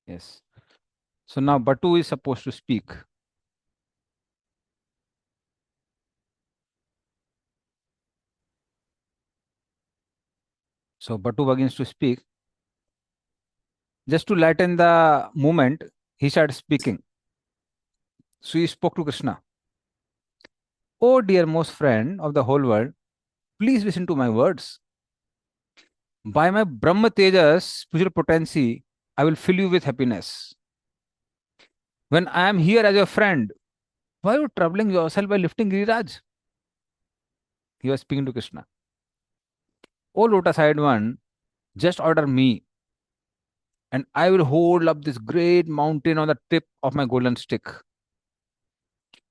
Yes. So now Batu is supposed to speak. So Batu begins to speak. Just to lighten the moment, he started speaking. So he spoke to Krishna. Oh, dear most friend of the whole world, please listen to my words. By my Brahma Tejas spiritual potency, I will fill you with happiness. When I am here as your friend, why are you troubling yourself by lifting Giriraj? He was speaking to Krishna. Oh, lotus eyed one, just order me, and I will hold up this great mountain on the tip of my golden stick.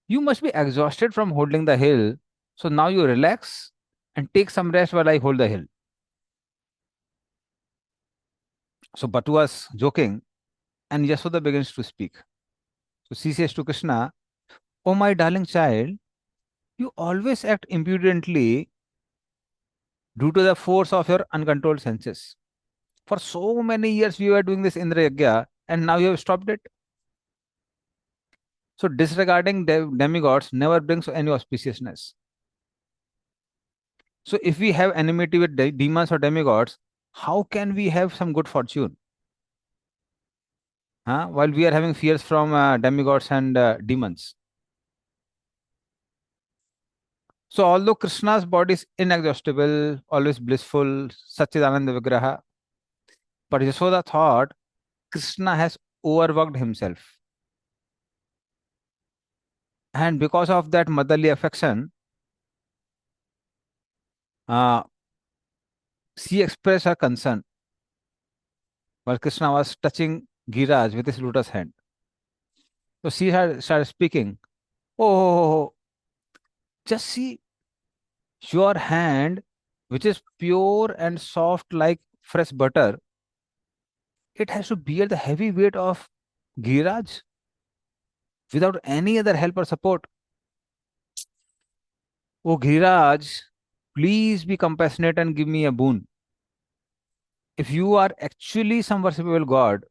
You must be exhausted from holding the hill, so now you relax and take some rest while I hold the hill. So Batu was joking, and Yasoda begins to speak. So she says to Krishna, oh, my darling child, you always act impudently due to the force of your uncontrolled senses. For so many years, we were doing this Indra Yagya, and now you have stopped it. So, disregarding demigods never brings any auspiciousness. So, if we have enmity with demons or demigods, how can we have some good fortune? Huh? While we are having fears from demigods and demons. So, although Krishna's body is inexhaustible, always blissful, Satchidananda Vigraha, but Yasoda thought Krishna has overworked himself. And because of that motherly affection, uh, she expressed her concern while Krishna was touching Giriraj with his lotus hand. So she had started speaking. Oh, just see your hand, which is pure and soft like fresh butter. It has to bear the heavy weight of Giriraj without any other help or support. Oh, Giriraj, please be compassionate and give me a boon. If you are actually some worshipable god,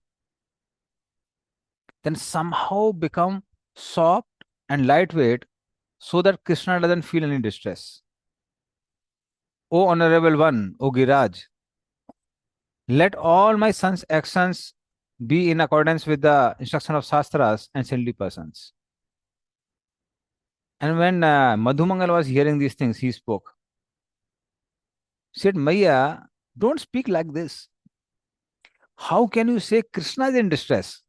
then somehow become soft and lightweight so that Krishna doesn't feel any distress. O Honorable One, O Giraj, let all my son's actions be in accordance with the instruction of Shastras and saintly persons. And when Madhumangal was hearing these things, he spoke. He said, Maya, don't speak like this. How can you say Krishna is in distress?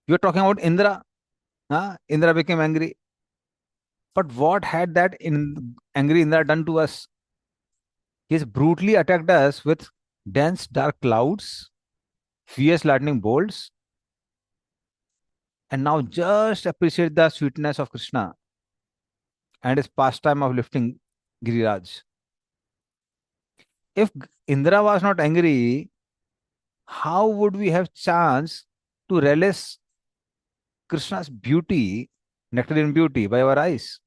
You are talking about Indra. Huh? Indra became angry. But what had that angry Indra done to us? He has brutally attacked us with dense dark clouds, fierce lightning bolts, and now just appreciate the sweetness of Krishna and his pastime of lifting Giriraj. If Indra was not angry, how would we have chance to relish Krishna's beauty, nectarine beauty, by our eyes?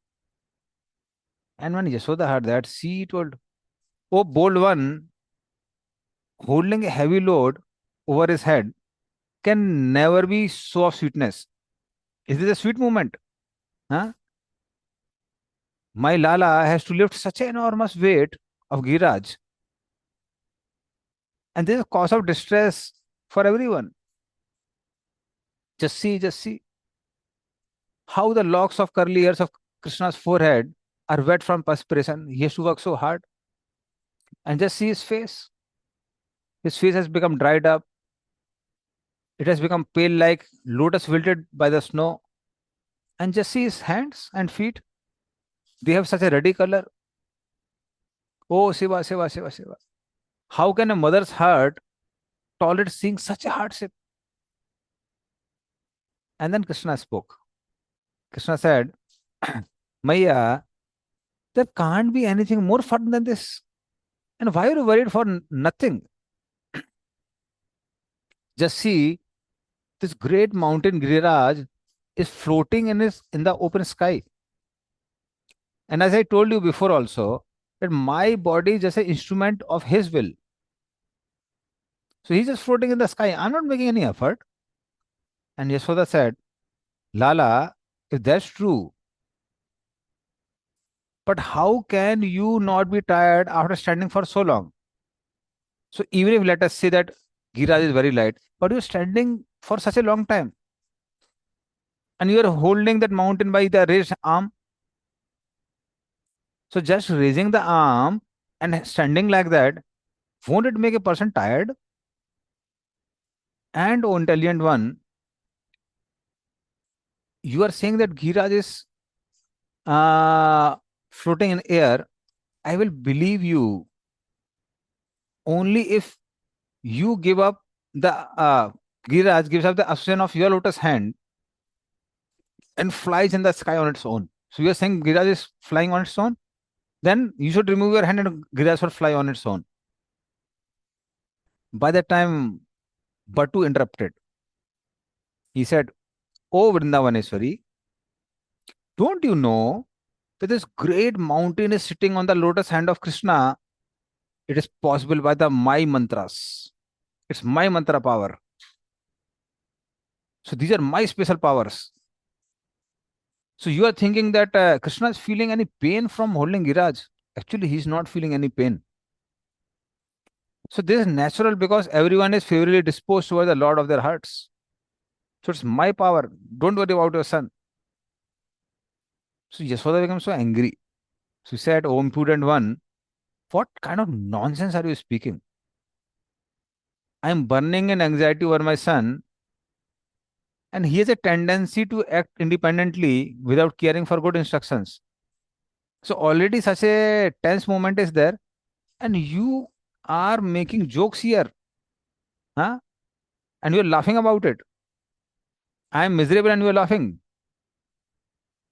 And when Yashoda heard that, she told, oh, bold one, holding a heavy load over his head can never be so of sweetness. Is this a sweet moment? Huh? My Lala has to lift such an enormous weight of Giraj, and this is a cause of distress for everyone. Just see how the locks of curly hairs of Krishna's forehead are wet from perspiration. He has to work so hard. And just see his face. His face has become dried up. It has become pale like lotus wilted by the snow. And just see his hands and feet. They have such a ruddy color. Oh, Shiva, Shiva, Shiva, Shiva. How can a mother's heart tolerate seeing such a hardship? And then Krishna spoke. Krishna said, Maya, there can't be anything more fun than this. And why are you worried for nothing? Just see, this great mountain Giriraj is floating in the open sky. And as I told you before also, that my body is just an instrument of his will. So he's just floating in the sky. I'm not making any effort. And Yashoda said, Lala, if that's true, but how can you not be tired after standing for so long? So even if let us say that Giriraj is very light, but you're standing for such a long time and you're holding that mountain by the raised arm. So just raising the arm and standing like that, won't it make a person tired? And oh intelligent one, you are saying that Giriraj is uh, floating in air. I will believe you only if you give up the Giriraj gives up the association of your lotus hand and flies in the sky on its own. So you are saying Giriraj is flying on its own? Then you should remove your hand and Giriraj will fly on its own. By that time, Batu interrupted. He said, Oh Vrindavaneshwari, don't you know that this great mountain is sitting on the lotus hand of Krishna? It is possible by the my mantras. It's my mantra power. So these are my special powers. So you are thinking that Krishna is feeling any pain from holding Giraj. Actually, he's not feeling any pain. So this is natural because everyone is favorably disposed toward the Lord of their hearts. So it's my power. Don't worry about your son. So Yashoda became so angry. She said, Oh, imprudent one, what kind of nonsense are you speaking? I am burning in anxiety over my son, and he has a tendency to act independently without caring for good instructions. So already such a tense moment is there, and you are making jokes here, huh? And you're laughing about it. I am miserable and you're laughing.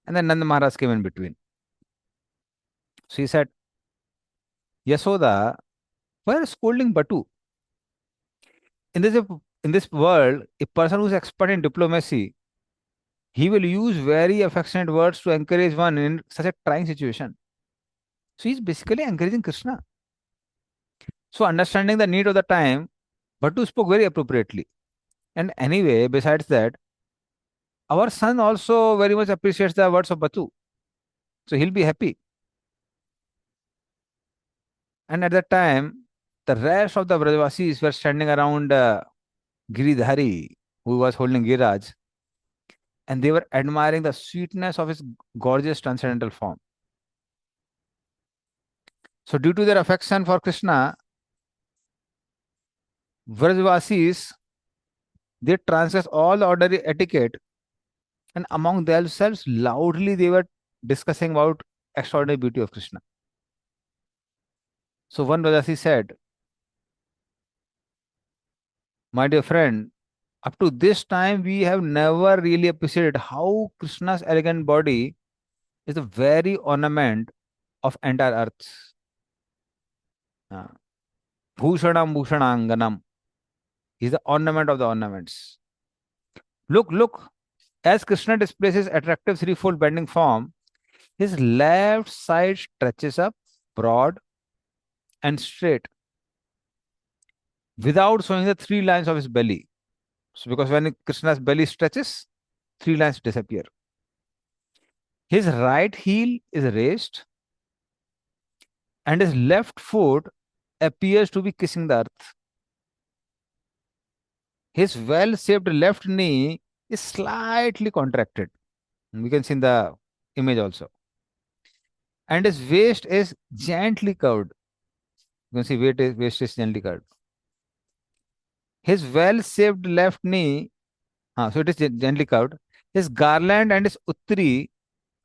And then Nanda Maharaj came in between. So he said, Yasoda, why are you scolding Batu? In this in this world, a person who's expert in diplomacy, he will use very affectionate words to encourage one in such a trying situation. So he's basically encouraging Krishna. So understanding the need of the time, Bhattu spoke very appropriately. And anyway, besides that, our son also very much appreciates the words of Batu. So he'll be happy. And at that time, the rest of the Brajavasis were standing around Giridhari, who was holding Giraj, and they were admiring the sweetness of his gorgeous transcendental form. So due to their affection for Krishna, Vrajvasis, they transgressed all the ordinary etiquette and among themselves loudly they were discussing about extraordinary beauty of Krishna. So one Vrajvasi said, My dear friend, up to this time we have never really appreciated how Krishna's elegant body is the very ornament of entire earth. Uh, Bhushanam Bhushananganam is the ornament of the ornaments. Look, as Krishna displays his attractive threefold bending form, his left side stretches up broad and straight without showing the three lines of his belly. So, because when Krishna's belly stretches, three lines disappear. His right heel is raised and his left foot appears to be kissing the earth. His well shaped left knee is slightly contracted. We can see in the image also. And his waist is gently curved. You can see waist is gently curved. His well shaped left knee, so it is gently curved. His garland and his uttari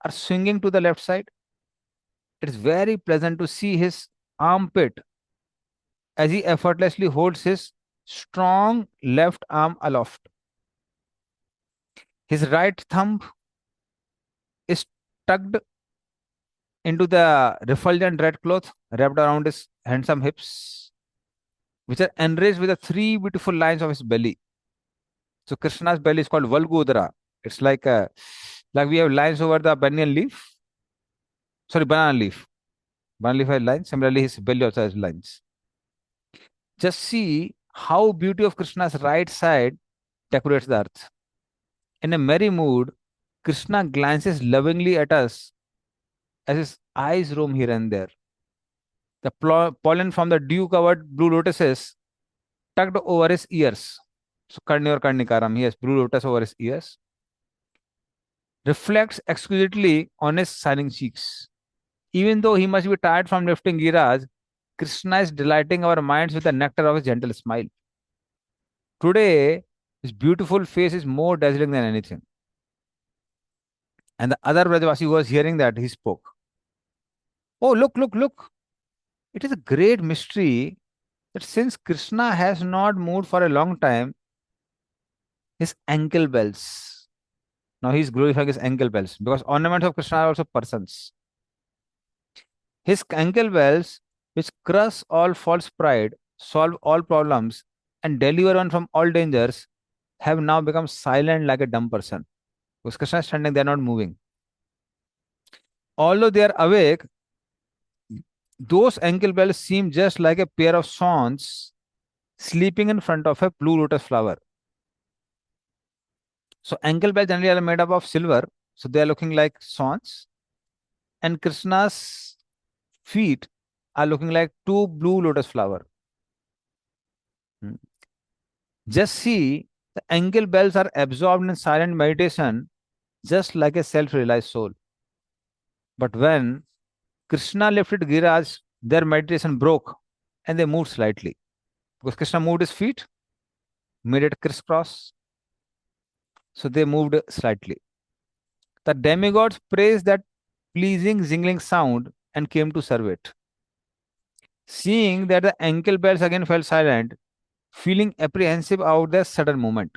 are swinging to the left side. It is very pleasant to see his armpit as he effortlessly holds his strong left arm aloft. His right thumb is tucked into the refulgent red cloth wrapped around his handsome hips, which are enriched with the three beautiful lines of his belly. So Krishna's belly is called Valgodara. It's like we have lines over the banyan leaf. Sorry, banana leaf. Banana leaf has lines. Similarly, his belly also has lines. Just see how beauty of Krishna's right side decorates the earth. In a merry mood, Krishna glances lovingly at us as his eyes roam here and there. The pollen from the dew-covered blue lotuses tucked over his ears. So Karni or Karnikaram, he has blue lotus over his ears, reflects exquisitely on his shining cheeks. Even though he must be tired from lifting Giras, Krishna is delighting our minds with the nectar of his gentle smile. Today, his beautiful face is more dazzling than anything. And the other Brajavasi who was hearing that, he spoke. Oh, look, look, look. It is a great mystery that since Krishna has not moved for a long time, his ankle bells. Now he is glorifying his ankle bells because ornaments of Krishna are also persons. His ankle bells, which crush all false pride, solve all problems, and deliver one from all dangers, have now become silent like a dumb person. Because Krishna is standing, they are not moving. Although they are awake, those ankle bells seem just like a pair of swans sleeping in front of a blue lotus flower. So ankle bells generally are made up of silver, so they are looking like swans, and Krishna's feet are looking like two blue lotus flower. Hmm. Just see, the ankle bells are absorbed in silent meditation, just like a self-realized soul. But when Krishna lifted Giras, their meditation broke and they moved slightly. Because Krishna moved his feet, made it crisscross, so they moved slightly. The demigods praised that pleasing jingling sound and came to serve it. Seeing that the ankle bells again fell silent, feeling apprehensive about their sudden movement.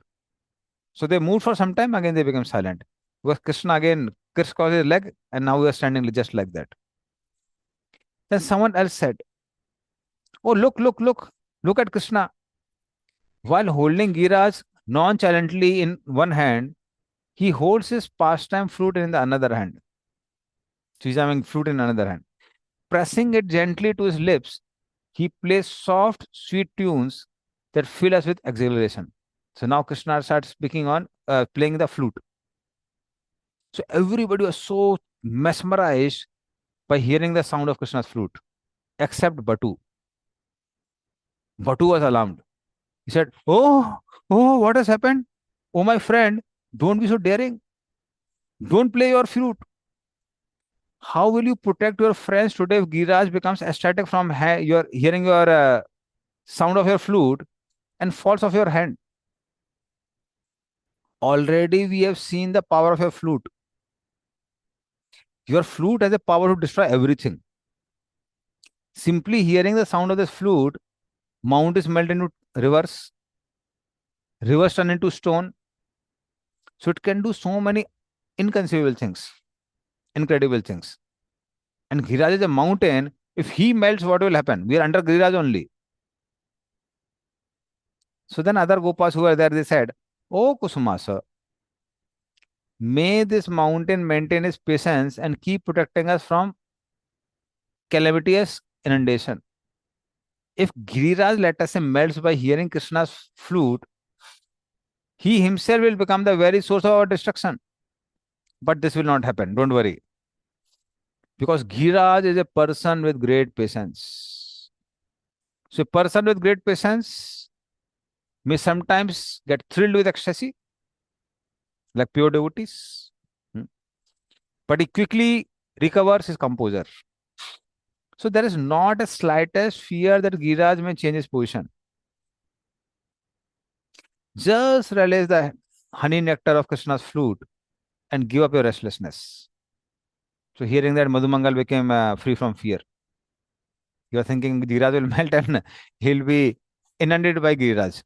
So they moved for some time, again they became silent. Because Krishna again crisscrossed his leg, and now we are standing just like that. Then someone else said, oh, look, look, look, look at Krishna. While holding Giras nonchalantly in one hand, he holds his pastime flute in the another hand. So he's having flute in another hand. Pressing it gently to his lips, he plays soft, sweet tunes that fill us with exhilaration. So now Krishna starts speaking on playing the flute. So everybody was so mesmerized by hearing the sound of Krishna's flute, except Batu. Batu was alarmed. He said, oh, oh, what has happened? Oh, my friend, don't be so daring. Don't play your flute. How will you protect your friends today if Giriraj becomes ecstatic from your hearing your sound of your flute and falls off your hand? Already we have seen the power of your flute. Your flute has a power to destroy everything. Simply hearing the sound of this flute, mountains melt into rivers, rivers turn into stone. So it can do so many inconceivable things, incredible things. And Giriraj is a mountain. If he melts, what will happen? We are under Giriraj only. So then other Gopas who were there, they said, oh Kusumasa, may this mountain maintain its patience and keep protecting us from calamitous inundation. If Giriraj, let us say, melts by hearing Krishna's flute, he himself will become the very source of our destruction. But this will not happen. Don't worry. Because Giriraj is a person with great patience. So a person with great patience may sometimes get thrilled with ecstasy, like pure devotees. Hmm. But he quickly recovers his composure. So there is not a slightest fear that Giriraj may change his position. Just release the honey nectar of Krishna's flute and give up your restlessness. So hearing that Madhumangal became free from fear. You are thinking Giriraj will melt and he'll be inundated by Giriraj.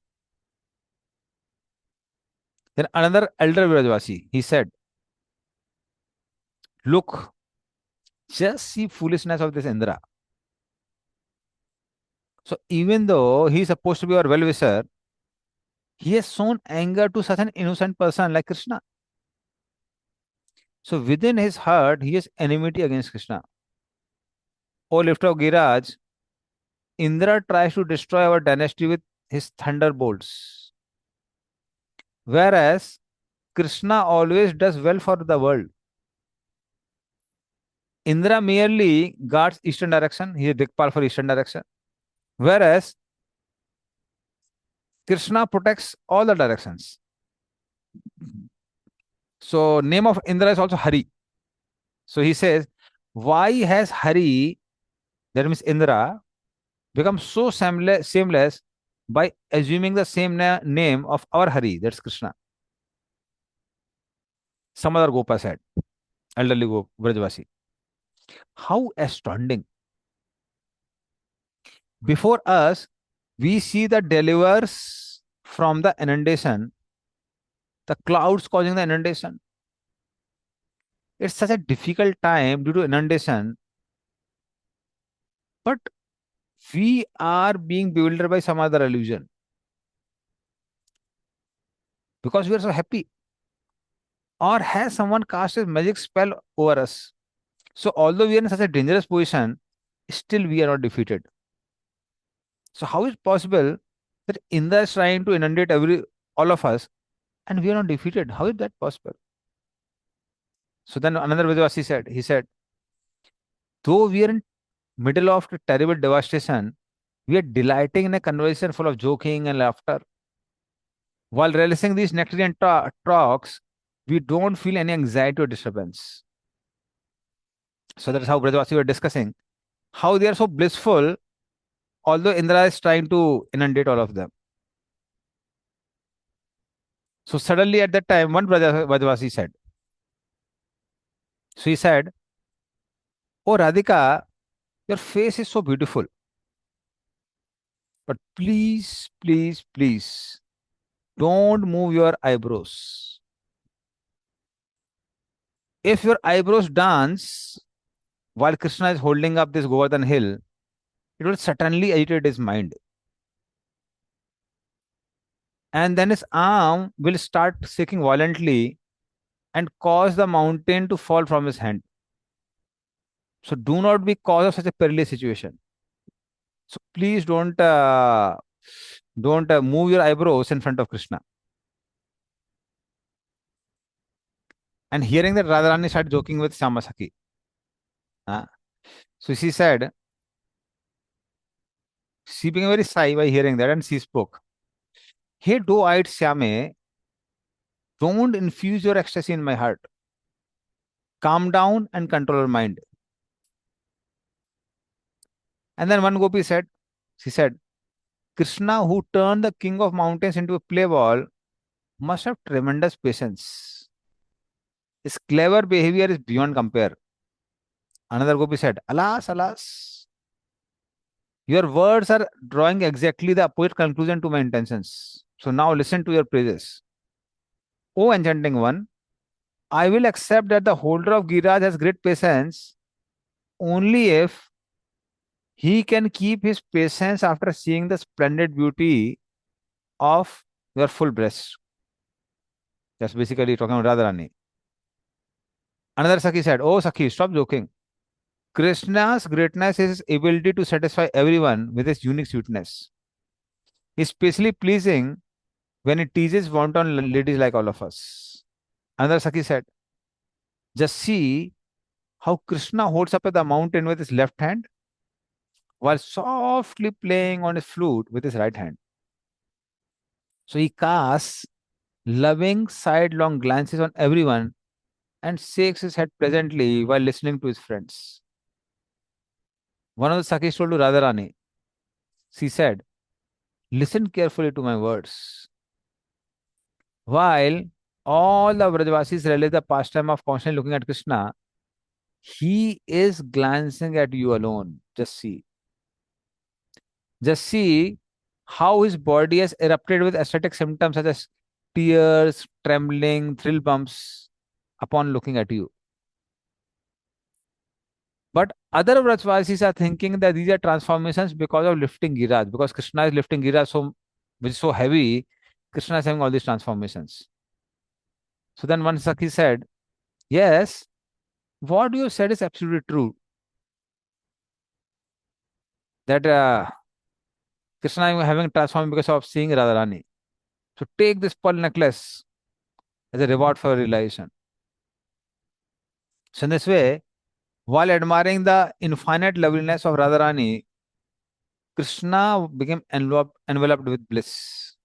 Then another elder Vrajvasi, he said, look, just see foolishness of this Indra. So even though he is supposed to be our well-wisher, he has shown anger to such an innocent person like Krishna. So within his heart, he has enmity against Krishna. O lift of Giraj, Indra tries to destroy our dynasty with his thunderbolts, whereas Krishna always does well for the world. Indra merely guards eastern direction. He is Dikpal for eastern direction. Whereas Krishna protects all the directions. So name of Indra is also Hari. So he says, why has Hari, that means Indra, become so shameless by assuming the same name of our Hari, that's Krishna? Some other Gopa said, elderly Vrajvasi. How astounding. Before us, we see the delivers from the inundation, the clouds causing the inundation. It's such a difficult time due to inundation, but we are being bewildered by some other illusion because we are so happy. Or has someone cast a magic spell over us? So, although we are in such a dangerous position, still we are not defeated. So, how is it possible that Indra is trying to inundate all of us and we are not defeated? How is that possible? So then another Vedavasi said, he said, though we are in middle of the terrible devastation, we are delighting in a conversation full of joking and laughter. While relishing these nectarian talks, we don't feel any anxiety or disturbance. So that is how Brajavasi were discussing how they are so blissful, although Indra is trying to inundate all of them. So suddenly at that time, one Brajavasi said, so he said, oh Radhika, your face is so beautiful. But please, please, please, don't move your eyebrows. If your eyebrows dance while Krishna is holding up this Govardhan hill, it will certainly agitate his mind. And then his arm will start shaking violently and cause the mountain to fall from his hand. So do not be cause of such a perilous situation. So please don't move your eyebrows in front of Krishna. And hearing that, Radharani started joking with Samasaki. So she said, she became very shy by hearing that, and she spoke. Hey, doe-eyed Syame, don't infuse your ecstasy in my heart. Calm down and control your mind. And then one gopi said, she said, Krishna, who turned the king of mountains into a play ball, must have tremendous patience. His clever behavior is beyond compare. Another gopi said, alas, alas, your words are drawing exactly the opposite conclusion to my intentions. So now listen to your praises. O enchanting one, I will accept that the holder of Giriraj has great patience only if he can keep his patience after seeing the splendid beauty of your full breast. That's basically talking about Radharani. Another Sakhi said, oh Sakhi, stop joking. Krishna's greatness is his ability to satisfy everyone with his unique sweetness. He's especially pleasing when he teases wanton ladies like all of us. Another Sakhi said, just see how Krishna holds up the mountain with his left hand while softly playing on his flute with his right hand. So he casts loving sidelong glances on everyone and shakes his head pleasantly while listening to his friends. One of the Sakhis told to Radharani, she said, listen carefully to my words. While all the Vrajavasis relish the pastime of constantly looking at Krishna, he is glancing at you alone. Just see. Just see how his body has erupted with aesthetic symptoms such as tears, trembling, thrill bumps upon looking at you. But other Vrajvasis are thinking that these are transformations because of lifting Giriraj, because Krishna is lifting Giriraj which is so heavy, Krishna is having all these transformations. So then one Sakhi said, yes, what you said is absolutely true. That Krishna is having transformed because of seeing Radharani. So take this pearl necklace as a reward for realization. So in this way, while admiring the infinite loveliness of Radharani, Krishna became enveloped with bliss.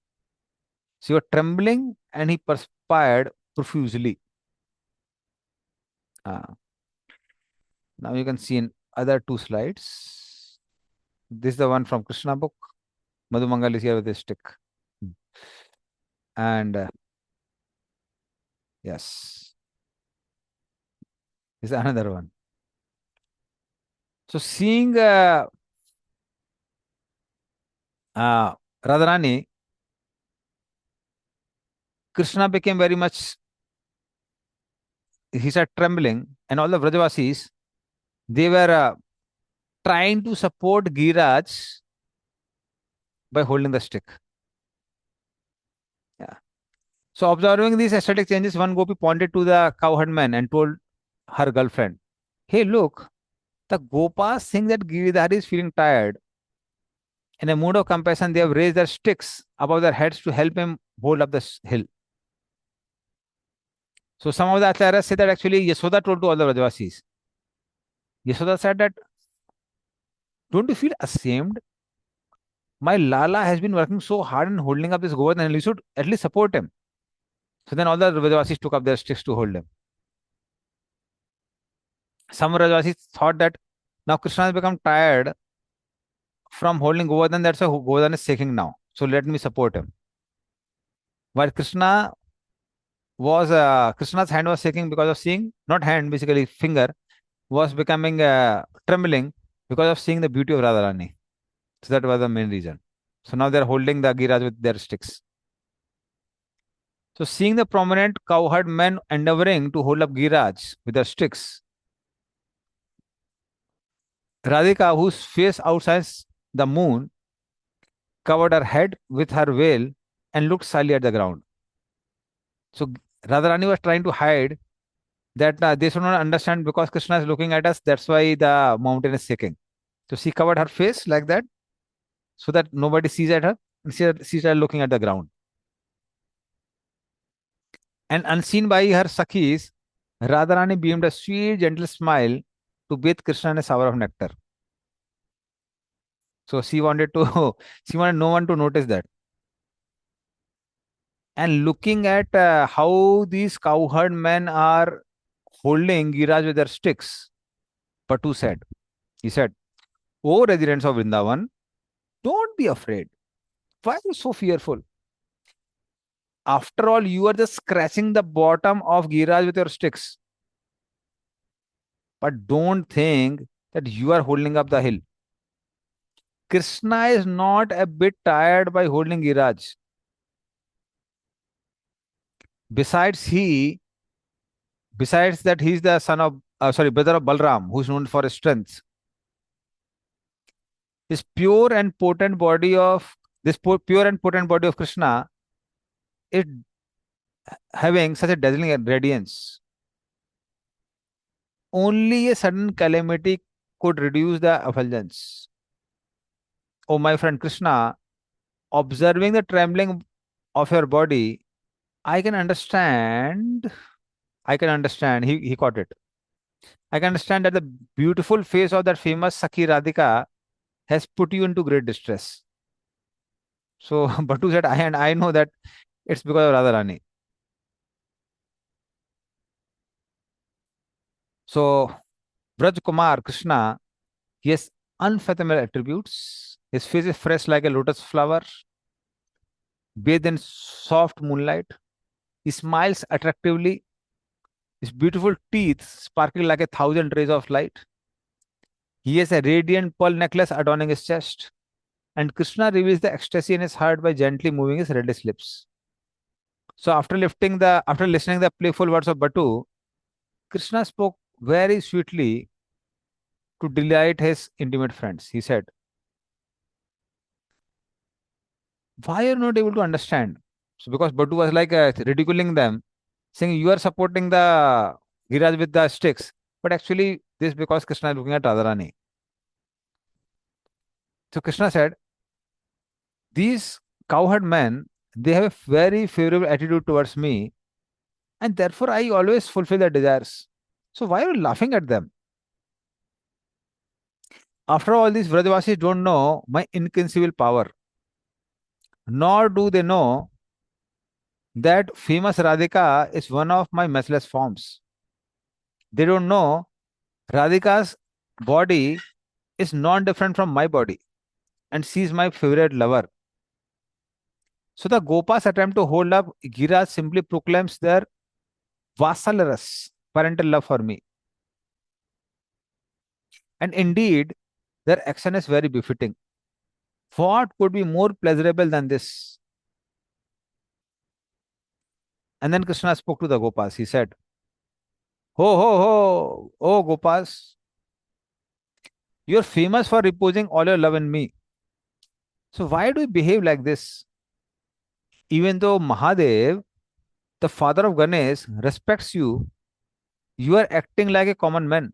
So he was trembling and he perspired profusely. Uh, Now you can see in other two slides. This is the one from Krishna book. Madhumangal is here with a stick. Hmm. And yes, this is another one. So seeing Radharani, Krishna became very much, he said, trembling, and all the Vrajavasis, they were trying to support Giraj by holding the stick. Yeah. So observing these aesthetic changes, one gopi pointed to the cowherd man and told her girlfriend, "Hey, look, the Gopas think that Giridhari is feeling tired. In a mood of compassion, they have raised their sticks above their heads to help him hold up the hill." So some of the acharyas say that actually Yasoda told to all the Vrajavasis. Yasoda said that, "Don't you feel ashamed? My Lala has been working so hard in holding up this Govardhan, and you should at least support him." So then all the Vrajavasis took up their sticks to hold him. Some Vrajavasis thought that now Krishna has become tired from holding Govardhan, that's why Govardhan is shaking now. So let me support him. While Krishna's hand was shaking because of seeing, not hand, basically finger, was becoming trembling because of seeing the beauty of Radharani. So that was the main reason. So now they're holding the Giraj with their sticks. So seeing the prominent cowherd men endeavoring to hold up Giraj with their sticks, Radhika, whose face outshines the moon, covered her head with her veil and looked slyly at the ground. So Radharani was trying to hide that they should not understand because Krishna is looking at us. That's why the mountain is shaking. So she covered her face like that so that nobody sees at her and sees her looking at the ground. And unseen by her Sakhis, Radharani beamed a sweet, gentle smile to bathe Krishna in a shower of nectar. So she wanted to, she wanted no one to notice that. And looking at how these cowherd men are holding Giraj with their sticks, Patu said, he said, "O residents of Vrindavan, don't be afraid. Why are you so fearful? After all, you are just scratching the bottom of Giraj with your sticks. But don't think that you are holding up the hill. Krishna is not a bit tired by holding Giraj. Besides, besides that, he is the brother of Balram, who is known for his strength. His pure and potent body of pure and potent body of Krishna is having such a dazzling radiance. Only a sudden calamity could reduce the effulgence. Oh, my friend Krishna, observing the trembling of your body, I can understand. I can understand. He caught it. I can understand that the beautiful face of that famous Sakhi Radhika has put you into great distress. So Bhattu said, and I know that it's because of Radharani. So Braj Kumar Krishna, he has unfathomable attributes. His face is fresh like a lotus flower, bathed in soft moonlight. He smiles attractively. His beautiful teeth sparkle like 1,000 rays of light. He has a radiant pearl necklace adorning his chest. And Krishna reveals the ecstasy in his heart by gently moving his reddish lips. So after listening the playful words of Batu, Krishna spoke very sweetly to delight his intimate friends. He said, "Why are you not able to understand?" So because Batu was like ridiculing them, saying, "You are supporting the Giraj with the sticks." But actually, this because Krishna is looking at Radharani. So Krishna said, These cowherd men, they have a very favorable attitude towards me, and therefore I always fulfill their desires. So why are you laughing at them? After all, these Vrajavasis don't know my inconceivable power, nor do they know that famous Radhika is one of my merciless forms. They don't know Radhika's body is non-different from my body, and she is my favorite lover. So the Gopas attempt to hold up Giraj simply proclaims their vasalrus, parental love for me. And indeed, their action is very befitting. What could be more pleasurable than this? And then Krishna spoke to the Gopas. He said, Ho, ho, ho, oh Gopas, you're famous for reposing all your love in me. So why do you behave like this? Even though Mahadev, the father of Ganesh, respects you, you are acting like a common man.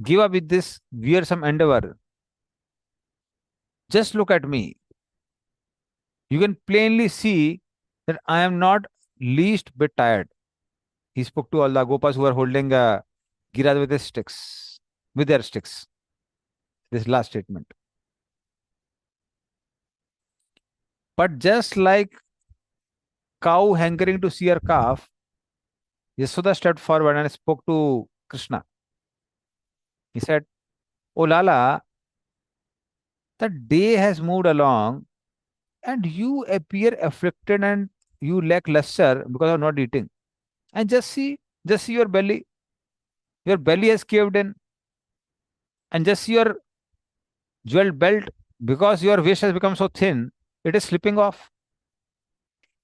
Give up with this wearisome endeavor. Just look at me. You can plainly see that I am not least bit tired. He spoke to all the Gopas who were holding Giraj with his sticks, with their sticks. This last statement. But just like cow hankering to see her calf, Yasoda stepped forward and spoke to Krishna. He said, Oh Lala, the day has moved along and you appear afflicted and you lack luster because of not eating. And just see your belly. Your belly has caved in. And just see your jeweled belt because your waist has become so thin, it is slipping off.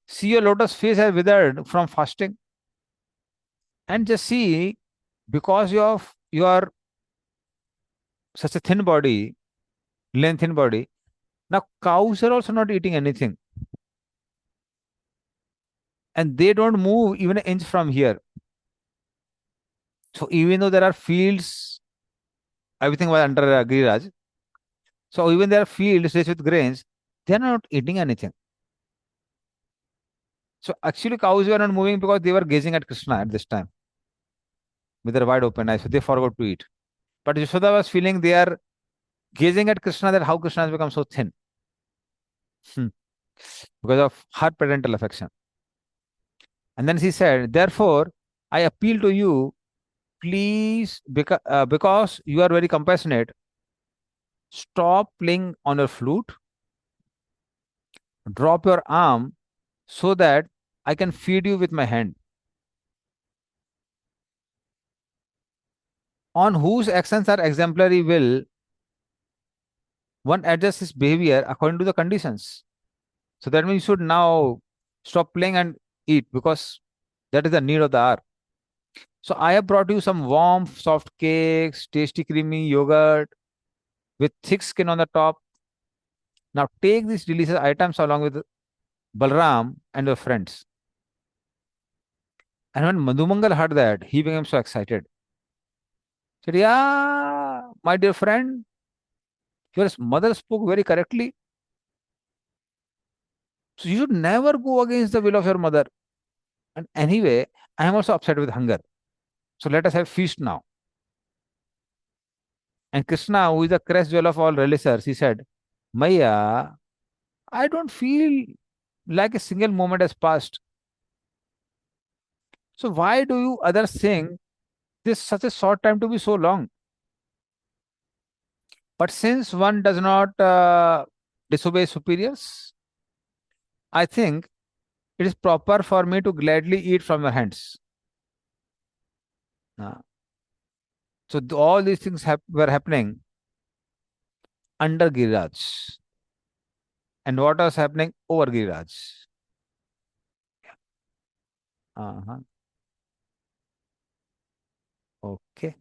See your lotus face has withered from fasting. And just see, because of your such a thin body, length in body, now cows are also not eating anything. And they don't move even an inch from here. So even though there are fields, everything was under Giriraj. So even there are fields rich with grains, they are not eating anything. So actually cows were not moving because they were gazing at Krishna at this time with their wide open eyes. So they forgot to eat. But Yashoda was feeling they are gazing at Krishna, that how Krishna has become so thin. Hmm. Because of her parental affection. And then she said, Therefore, I appeal to you, please, because you are very compassionate, stop playing on your flute, drop your arm so that I can feed you with my hand. On whose actions are exemplary will one adjust his behavior according to the conditions. So that means you should now stop playing and eat because that is the need of the hour. So I have brought you some warm, soft cakes, tasty, creamy yogurt with thick skin on the top. Now take these delicious items along with Balram and your friends. And when Madhumangal heard that, he became so excited. He said, Yeah, my dear friend, your mother spoke very correctly. So you should never go against the will of your mother. And anyway, I am also upset with hunger. So let us have feast now. And Krishna, who is the crest jewel of all relishers, he said, Maya, I don't feel like a single moment has passed. So why do you others think this such a short time to be so long? But since one does not disobey superiors, I think it is proper for me to gladly eat from your hands. Uh, so all these things were happening under Giriraj. And what was happening over Giriraj? Uh-huh. Okay.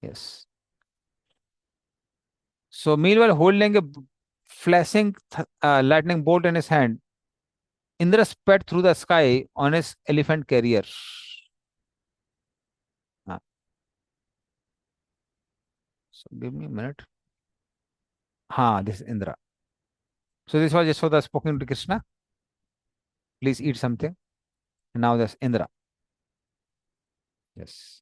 Yes. So meanwhile, holding a flashing lightning bolt in his hand, Indra sped through the sky on his elephant carrier. Uh, so give me a minute. This is Indra. So this was Yashoda spoken to Krishna. Please eat something. And now there's Indra. Yes.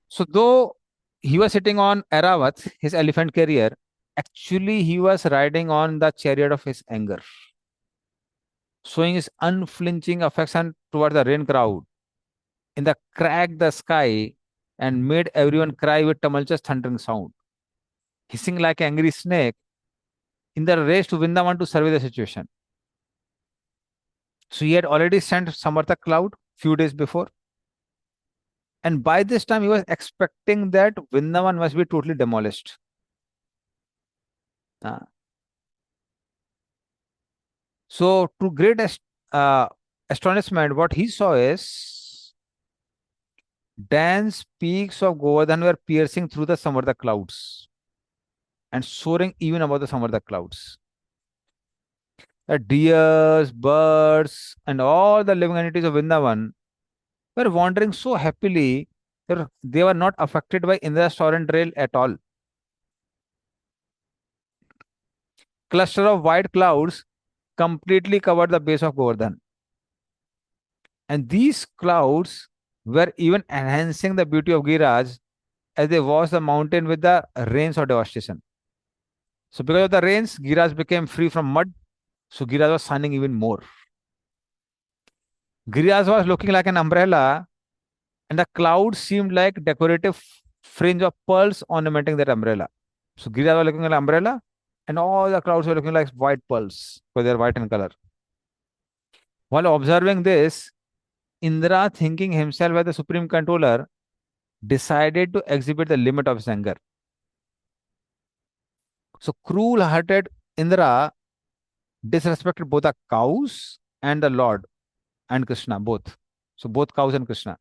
So though he was sitting on Aravat, his elephant carrier, actually he was riding on the chariot of his anger, showing his unflinching affection toward the rain crowd in the cracked the sky and made everyone cry with tumultuous thundering sound, hissing like an angry snake in the race to Vrindavan to survey the situation. So he had already sent Samartha cloud few days before, and by this time he was expecting that Vrindavan must be totally demolished. Uh, so to uh, astonishment, what he saw is dense peaks of Govardhan were piercing through the Samartha clouds and soaring even above the Samartha clouds. The deers, birds, and all the living entities of Vrindavan were wandering so happily that they were not affected by Indra's torrent rail at all. Cluster of white clouds completely covered the base of Govardhan. And these clouds were even enhancing the beauty of Giraj as they washed the mountain with the rains of devastation. So because of the rains, Giraj became free from mud. So Giraj was shining even more. Giraj was looking like an umbrella, and the clouds seemed like decorative fringe of pearls ornamenting that umbrella. So Giraj was looking like an umbrella, and all the clouds were looking like white pearls because they're white in color. While observing this, Indra, thinking himself as the supreme controller, decided to exhibit the limit of his anger. So cruel-hearted Indra disrespected both the cows and the Lord and Krishna, both. So both cows and Krishna.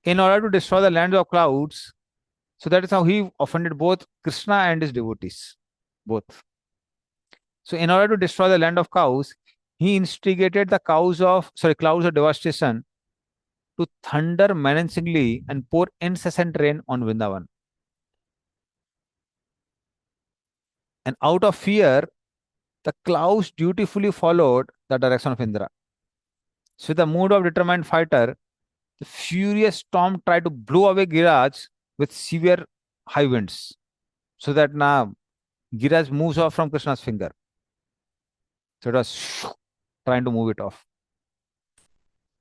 In order to destroy the land of clouds, so that is how he offended both Krishna and his devotees, both. So in order to destroy the land of cows, he instigated the clouds of devastation to thunder menacingly and pour incessant rain on Vrindavan. And out of fear, the clouds dutifully followed the direction of Indra. So, with the mood of determined fighter, the furious storm tried to blow away Giraj with severe high winds, so that now Giraj moves off from Krishna's finger. So it was trying to move it off.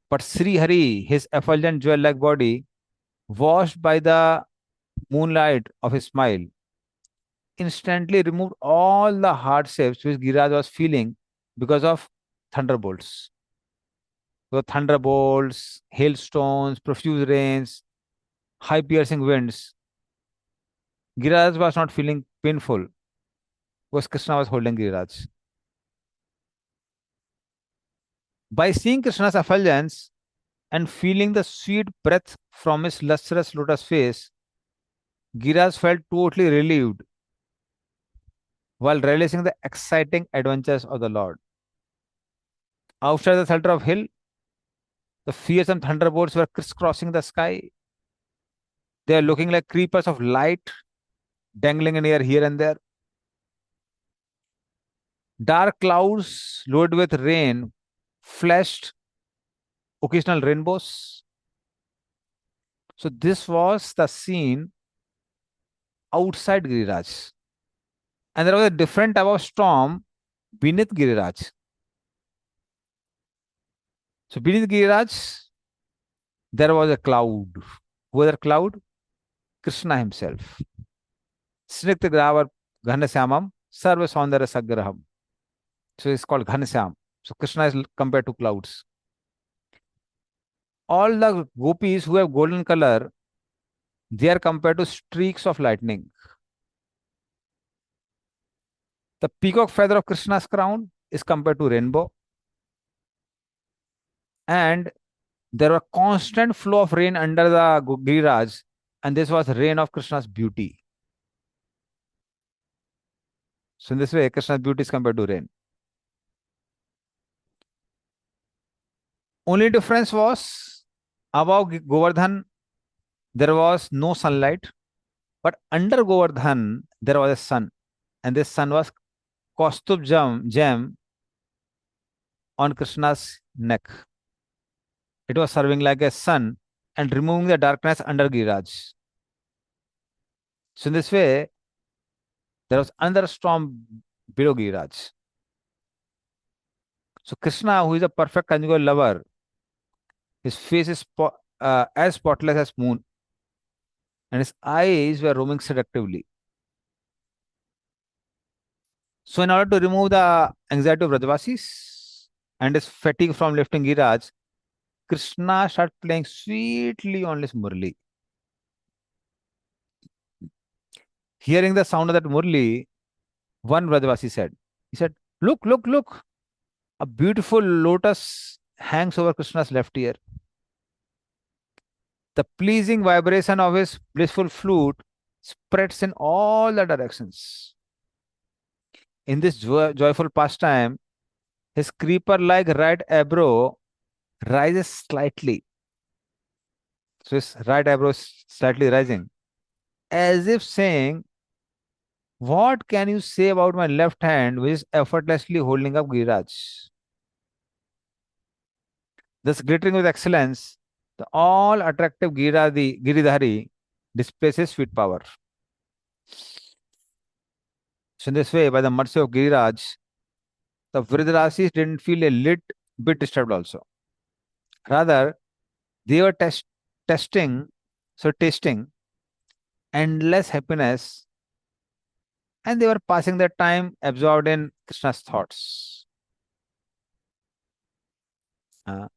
But Sri Hari, his effulgent jewel-like body, washed by the moonlight of his smile, instantly removed all the hardships which Giraj was feeling because of thunderbolts. So thunderbolts, hailstones, profuse rains, high piercing winds. Giriraj was not feeling painful because Krishna was holding Giriraj. By seeing Krishna's effulgence and feeling the sweet breath from his lustrous lotus face, Giriraj felt totally relieved while relishing the exciting adventures of the Lord. Outside the shelter of hill, the fearsome thunderbolts were crisscrossing the sky. They are looking like creepers of light dangling in air here and there. Dark clouds loaded with rain flashed occasional rainbows. So this was the scene outside Giriraj. And there was a different type of storm beneath Giriraj. So beneath Giriraj, there was a cloud. Who was the cloud? Krishna himself. Snigdha Gravar Ghanashyamam Sarva Saundara Sagraham. So it's called Ghanashyam. So Krishna is compared to clouds. All the gopis who have golden color, they are compared to streaks of lightning. The peacock feather of Krishna's crown is compared to rainbow. And there was constant flow of rain under the Giriraj, and this was rain of Krishna's beauty. So in this way, Krishna's beauty is compared to rain. Only difference was above Govardhan, there was no sunlight, but under Govardhan, there was a sun, and this sun was kaustub gem on Krishna's neck. It was serving like a sun and removing the darkness under Giriraj. So in this way, there was another storm below Giriraj. So Krishna, who is a perfect conjugal lover, his face is as spotless as moon, and his eyes were roaming seductively. So in order to remove the anxiety of Rajavasis and his fatigue from lifting Giriraj, Krishna started playing sweetly on his murli. Hearing the sound of that murli, one Rajavasi said, he said, "Look, look, look! A beautiful lotus hangs over Krishna's left ear. The pleasing vibration of his blissful flute spreads in all the directions. In this joyful pastime, his creeper like right eyebrow rises slightly." So his right eyebrow is slightly rising, as if saying, "What can you say about my left hand, which is effortlessly holding up Giriraj?" Thus, glittering with excellence, the all attractive Giridhari displays his sweet power. So, in this way, by the mercy of Giriraj, the Vridrasis didn't feel a bit disturbed also. Rather, they were testing, tasting endless happiness, and they were passing their time absorbed in Krishna's thoughts. Uh,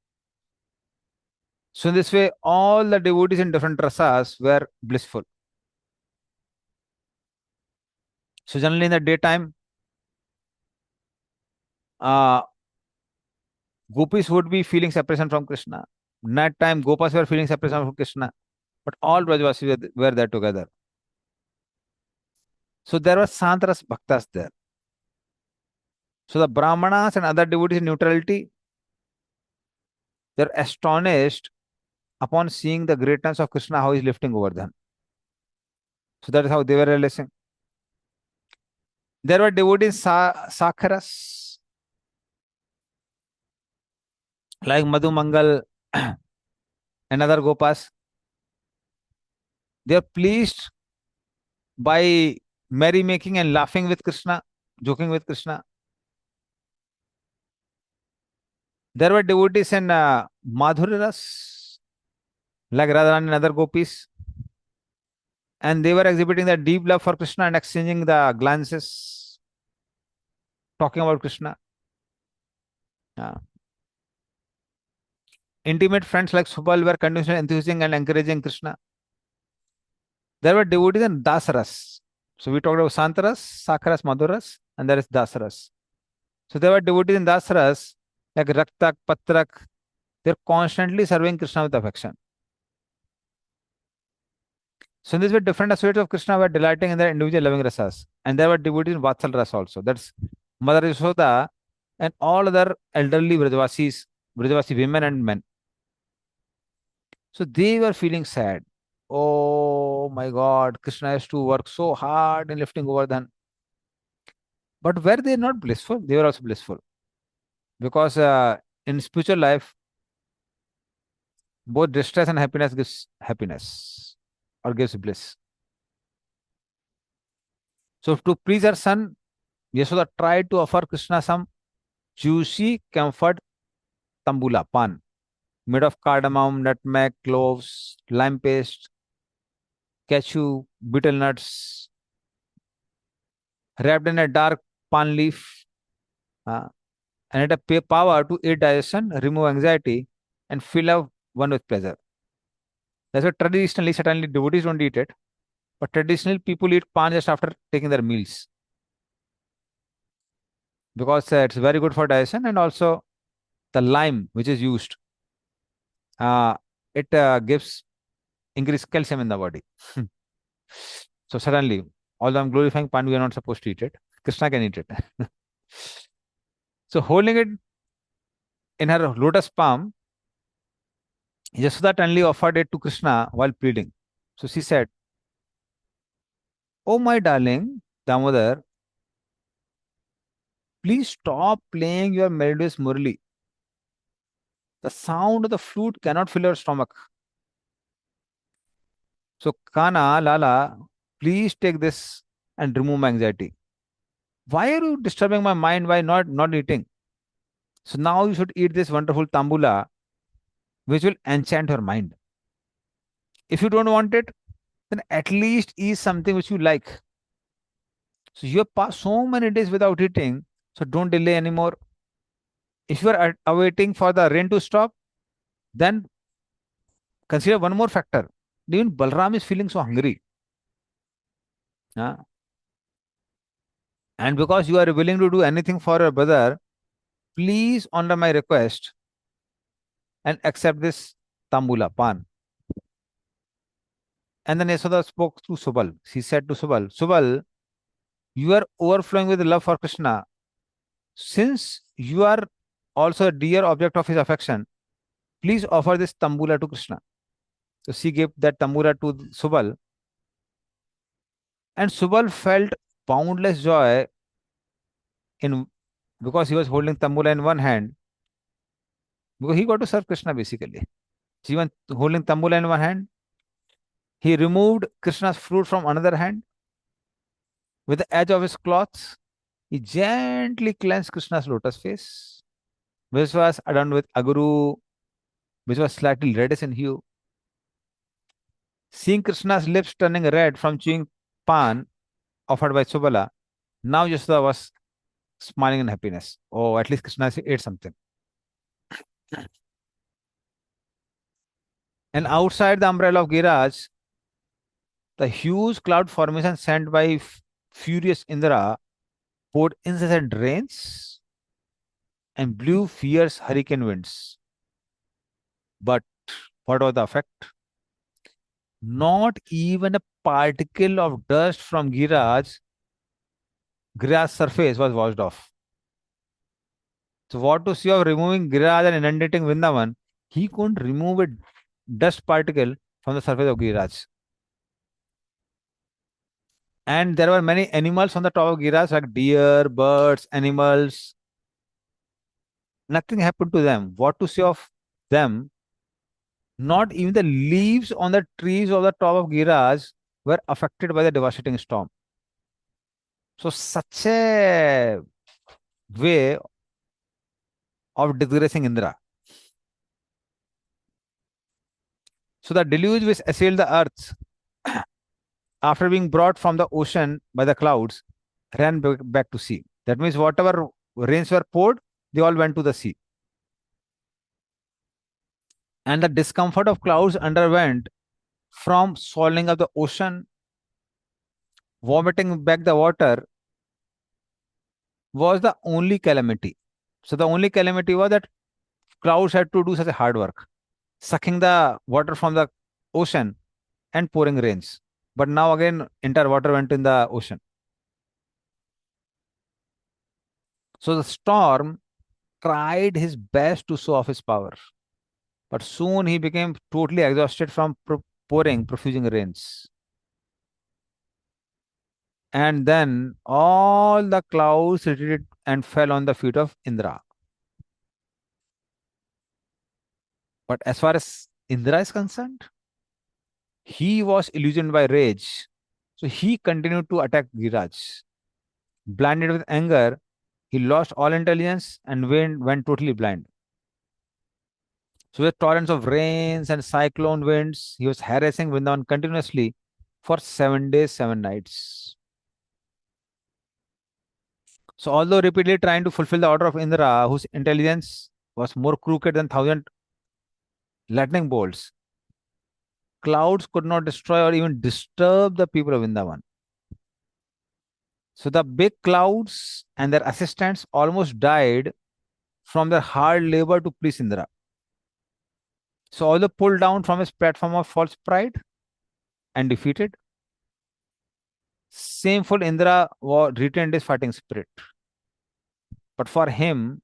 so, in this way, all the devotees in different rasas were blissful. So, generally in the daytime, uh, gopis would be feeling separation from Krishna. Night time, gopas were feeling separation from Krishna, but all Brajavasis were there together. So, there were Santras Bhaktas there. So, the Brahmanas and other devotees in neutrality, they're astonished upon seeing the greatness of Krishna, how he's lifting Govardhan. So, that is how they were realizing. There were devotees Sakharas, like Madhu Mangal and other Gopas. They are pleased by merrymaking and laughing with Krishna, joking with Krishna. There were devotees in Madhuri like Radharani and other gopis, and they were exhibiting their deep love for Krishna and exchanging the glances, talking about Krishna. Uh, Intimate friends like Subal were continuously enthusing and encouraging Krishna. There were devotees in Dasaras. So we talked about Santaras, Sakharas, Madhuras, and there is Dasaras. So there were devotees in Dasaras like Raktak, Patrak. They're constantly serving Krishna with affection. So in this way, different associates of Krishna were delighting in their individual loving rasas. And there were devotees in Vatsal Ras also. That's Mother Yashoda and all other elderly Brajavasi women and men. So they were feeling sad. Oh my God, Krishna has to work so hard in lifting Govardhan. But were they not blissful? They were also blissful. Because in spiritual life, both distress and happiness gives happiness or gives bliss. So to please her son, Yashoda tried to offer Krishna some juicy comfort tambula, pan, made of cardamom, nutmeg, cloves, lime paste, cashew, betel nuts, wrapped in a dark pan leaf, uh, and it had a power to aid digestion, remove anxiety, and fill up one with pleasure. That's why traditionally, certainly devotees don't eat it, but traditionally people eat pan just after taking their meals because it's very good for digestion, and also the lime which is used, uh, it gives increased calcium in the body. So suddenly, although I'm glorifying pan, we are not supposed to eat it. Krishna can eat it. So holding it in her lotus palm, Yashoda only offered it to Krishna while pleading. So she said, "Oh my darling Damodar, Please stop playing your melodious murli. The sound of the flute cannot fill your stomach. So, Kana, Lala, please take this and remove my anxiety. Why are you disturbing my mind by not eating? So now you should eat this wonderful tambula, which will enchant your mind. If you don't want it, then at least eat something which you like. So you have passed so many days without eating, so don't delay anymore. If you are awaiting for the rain to stop, then consider one more factor. Even Balram is feeling so hungry. Huh? And because you are willing to do anything for your brother, please honor my request and accept this tambula, pan. And then Yasoda spoke to Subal. She said to Subal, Subal, you are overflowing with love for Krishna. Since you are also a dear object of his affection, please offer this tambula to Krishna. So she gave that tambula to Subal, and Subal felt boundless joy in because he was holding tambula in one hand, because he got to serve Krishna basically. So even holding tambula in one hand, he removed Krishna's fruit from another hand with the edge of his cloth. He gently cleansed Krishna's lotus face, which was adorned with aguru, which was slightly reddish in hue. Seeing Krishna's lips turning red from chewing pan offered by Subala, now Yashoda was smiling in happiness. Oh, at least Krishna ate something. And outside the umbrella of Giraj, the huge cloud formation sent by furious Indra poured incessant rains and blew fierce hurricane winds. But what was the effect? Not even a particle of dust from Giraj's surface was washed off. So what to see of removing Giraj and inundating Vrindavan, he couldn't remove a dust particle from the surface of Giraj. And there were many animals on the top of Giraj, like deer, birds, animals. Nothing happened to them. What to say of them? Not even the leaves on the trees of the top of Giraj were affected by the devastating storm. So such a way of disgracing Indra. So the deluge which assailed the earth after being brought from the ocean by the clouds ran back to sea. That means whatever rains were poured, they all went to the sea. And the discomfort of clouds underwent from swallowing of the ocean, vomiting back the water, was the only calamity. So the only calamity was that clouds had to do such a hard work, sucking the water from the ocean and pouring rains. But now again, entire water went in the ocean. So the storm tried his best to show off his power, but soon he became totally exhausted from pouring profusing rains. And then all the clouds retreated and fell on the feet of Indra. But as far as Indra is concerned, he was illusioned by rage. So he continued to attack Giraj. Blinded with anger, he lost all intelligence and went totally blind. So with torrents of rains and cyclone winds, he was harassing Vrindavan continuously for 7 days, 7 nights. So although repeatedly trying to fulfill the order of Indra, whose intelligence was more crooked than thousand lightning bolts, clouds could not destroy or even disturb the people of Vrindavan. So the big clouds and their assistants almost died from their hard labor to please Indra. So although pulled down from his platform of false pride and defeated, shameful Indra retained his fighting spirit. But for him,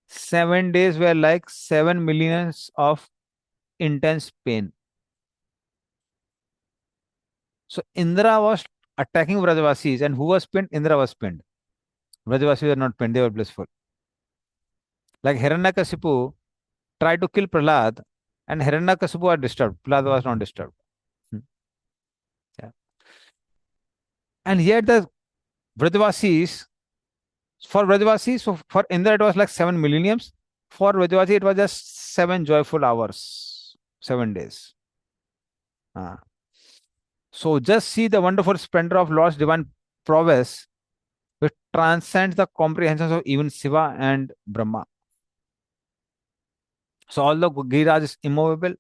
7 days were like 7 millions of intense pain. So Indra was attacking Vrajavasis, and who was pinned? Indra was pinned. Vrajavasis were not pained, they were blissful. Like Hiranyakasipu tried to kill Prahlad, and Hiranyakasipu was disturbed. Prahlad was not disturbed. Hmm. Yeah. And yet the Vrajavasis, for Vrajavasis, so for Indra it was like 7 millenniums. For Vrajavasi it was just 7 joyful hours, 7 days. Ah. So just see the wonderful splendor of Lord's divine prowess, which transcends the comprehensions of even Shiva and Brahma. So although Giriraj is immovable,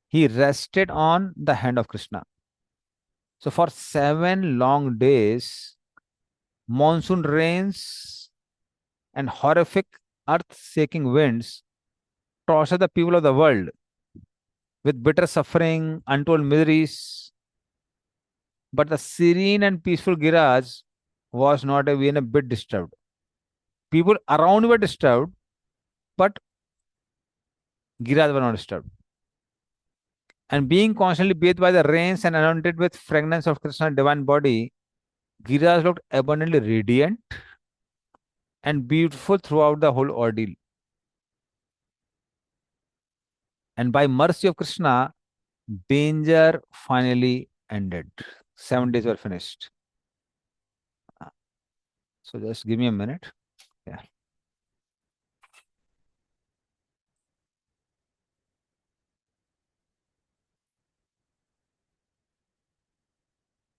he rested on the hand of Krishna. So for 7 long days, monsoon rains and horrific earth-shaking winds torture the people of the world with bitter suffering, untold miseries. But the serene and peaceful Giriraj was not even a bit disturbed. People around were disturbed, but Giriraj was not disturbed. And being constantly bathed by the rains and anointed with fragrance of Krishna's divine body, Giriraj looked abundantly radiant and beautiful throughout the whole ordeal. And by mercy of Krishna, danger finally ended. 7 days were finished. So just give me a minute. Yeah.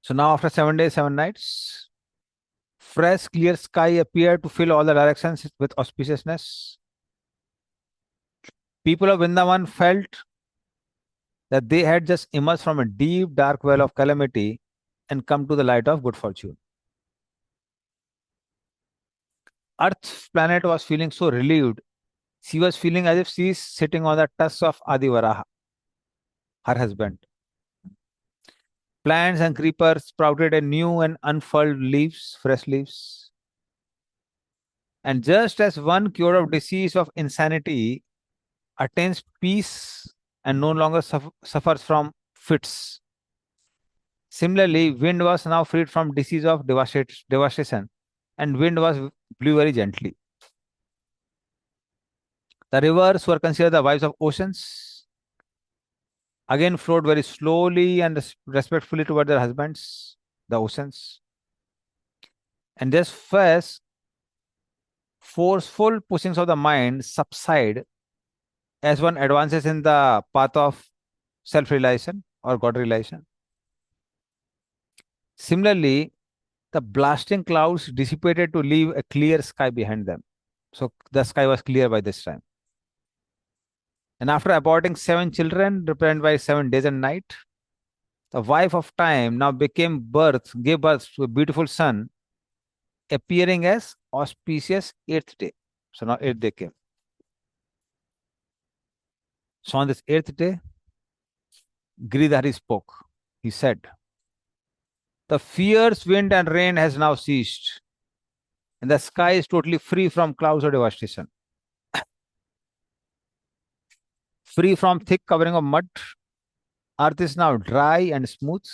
So now after 7 days, 7 nights, fresh clear sky appeared to fill all the directions with auspiciousness. People of Vrindavan felt that they had just emerged from a deep, dark well of calamity and come to the light of good fortune. Earth's planet was feeling so relieved. She was feeling as if she is sitting on the tusks of Adivaraha, her husband. Plants and creepers sprouted a new and unfurled leaves, fresh leaves. And just as one cured of disease of insanity attains peace and no longer suffers from fits, similarly, wind was now freed from disease of devastation, and wind blew very gently. The rivers were considered the wives of oceans, again flowed very slowly and respectfully toward their husbands, the oceans. And just first, forceful pushings of the mind subside as one advances in the path of self realization or God realization. Similarly, the blasting clouds dissipated to leave a clear sky behind them. So the sky was clear by this time. And after aborting 7 children, represented by 7 days and night, the wife of time now gave birth to a beautiful son, appearing as auspicious eighth day. So now eighth day came. So on this eighth day, Giridhari spoke. He said, "The fierce wind and rain has now ceased, and the sky is totally free from clouds or devastation. Free from thick covering of mud, earth is now dry and smooth.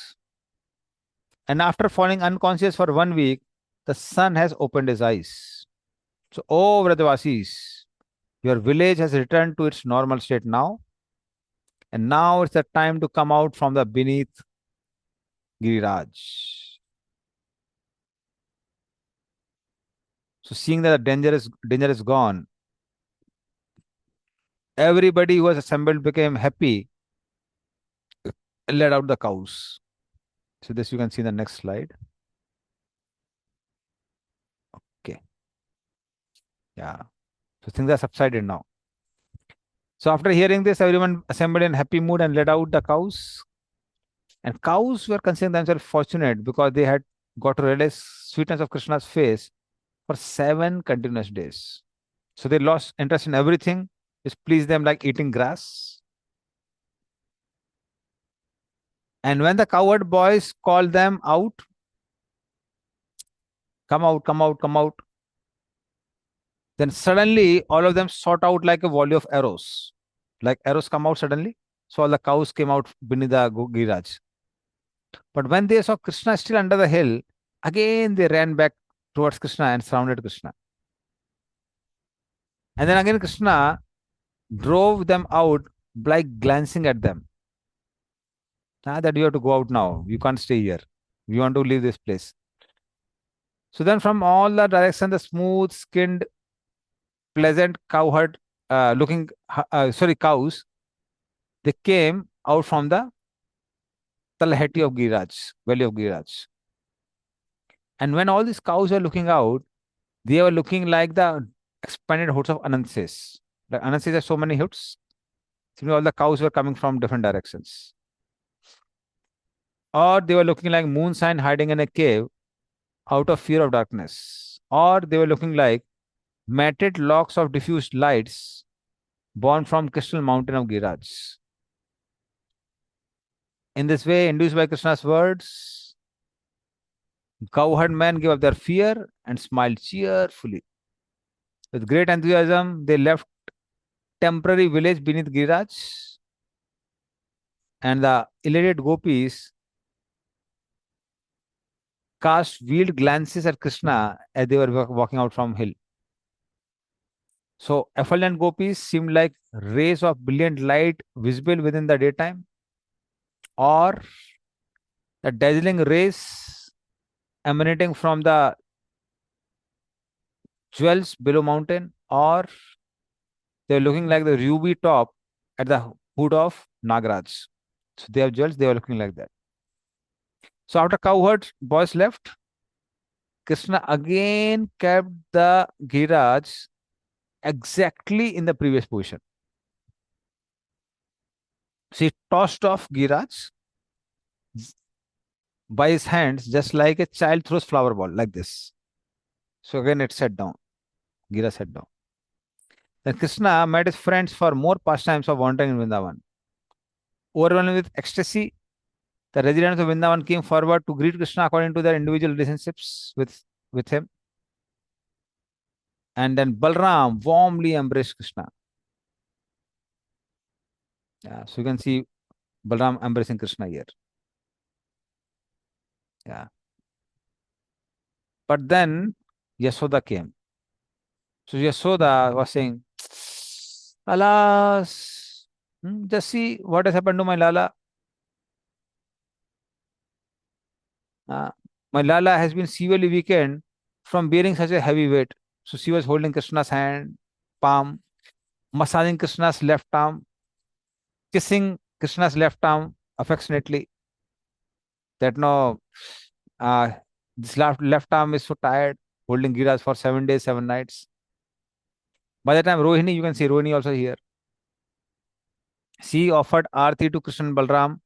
And after falling unconscious for 1 week, the sun has opened his eyes. So, oh Vrajavasis, your village has returned to its normal state now. And now it's the time to come out from the beneath Giriraj." So, seeing that the danger is gone, everybody who was assembled became happy and led out the cows. So, this you can see in the next slide. Okay. Yeah. So, things are subsided now. So, after hearing this, everyone assembled in happy mood and led out the cows. And cows were considering themselves fortunate because they had got to realize sweetness of Krishna's face for 7 continuous days. So they lost interest in everything which pleased them, like eating grass. And when the cowherd boys called them out, "Come out, come out, come out," then suddenly all of them shot out like a volley of arrows. Like arrows come out suddenly. So all the cows came out beneath the Giriraj. But when they saw Krishna still under the hill, again they ran back towards Krishna and surrounded Krishna. And then again, Krishna drove them out by glancing at them. That you have to go out now. You can't stay here. We want to leave this place. So then, from all the direction, the smooth skinned, pleasant cowherd looking, cows, they came out from the Talheti of Giriraj, valley of Giriraj. And when all these cows were looking out, they were looking like the expanded hoods of Anand says. Like Anand says, there's so many hoods. So all the cows were coming from different directions. Or they were looking like moon sign hiding in a cave out of fear of darkness. Or they were looking like matted locks of diffused lights born from crystal mountain of Giriraj. In this way, induced by Krishna's words, cowherd men gave up their fear and smiled cheerfully. With great enthusiasm, they left temporary village beneath Giriraj, and the elated gopis cast veiled glances at Krishna as they were walking out from hill. So effulgent gopis seemed like rays of brilliant light visible within the daytime, or the dazzling rays emanating from the jewels below mountain, or they're looking like the ruby top at the hood of Nagaraj. So they have jewels, they were looking like that. So after cowherd boys left, Krishna again kept the Giriraj exactly in the previous position. So he tossed off Giriraj by his hands just like a child throws flower ball, like this. So again it sat down. Giriraj sat down. Then Krishna met his friends for more pastimes of wandering in Vrindavan. Overwhelmed with ecstasy, the residents of Vrindavan came forward to greet Krishna according to their individual relationships with him. And then Balram warmly embraced Krishna. Yeah, so you can see Balram embracing Krishna here. Yeah. But then Yasoda came. So Yasoda was saying, Alas, just see what has happened to my Lala. Uh, my Lala has been severely weakened from bearing such a heavy weight. So she was holding Krishna's hand, palm, massaging Krishna's left arm, kissing Krishna's left arm affectionately. That no, uh, this left arm is so tired, holding Giras for 7 days, 7 nights. By the time Rohini, you can see Rohini also here. She offered Aarti to Krishna and Balram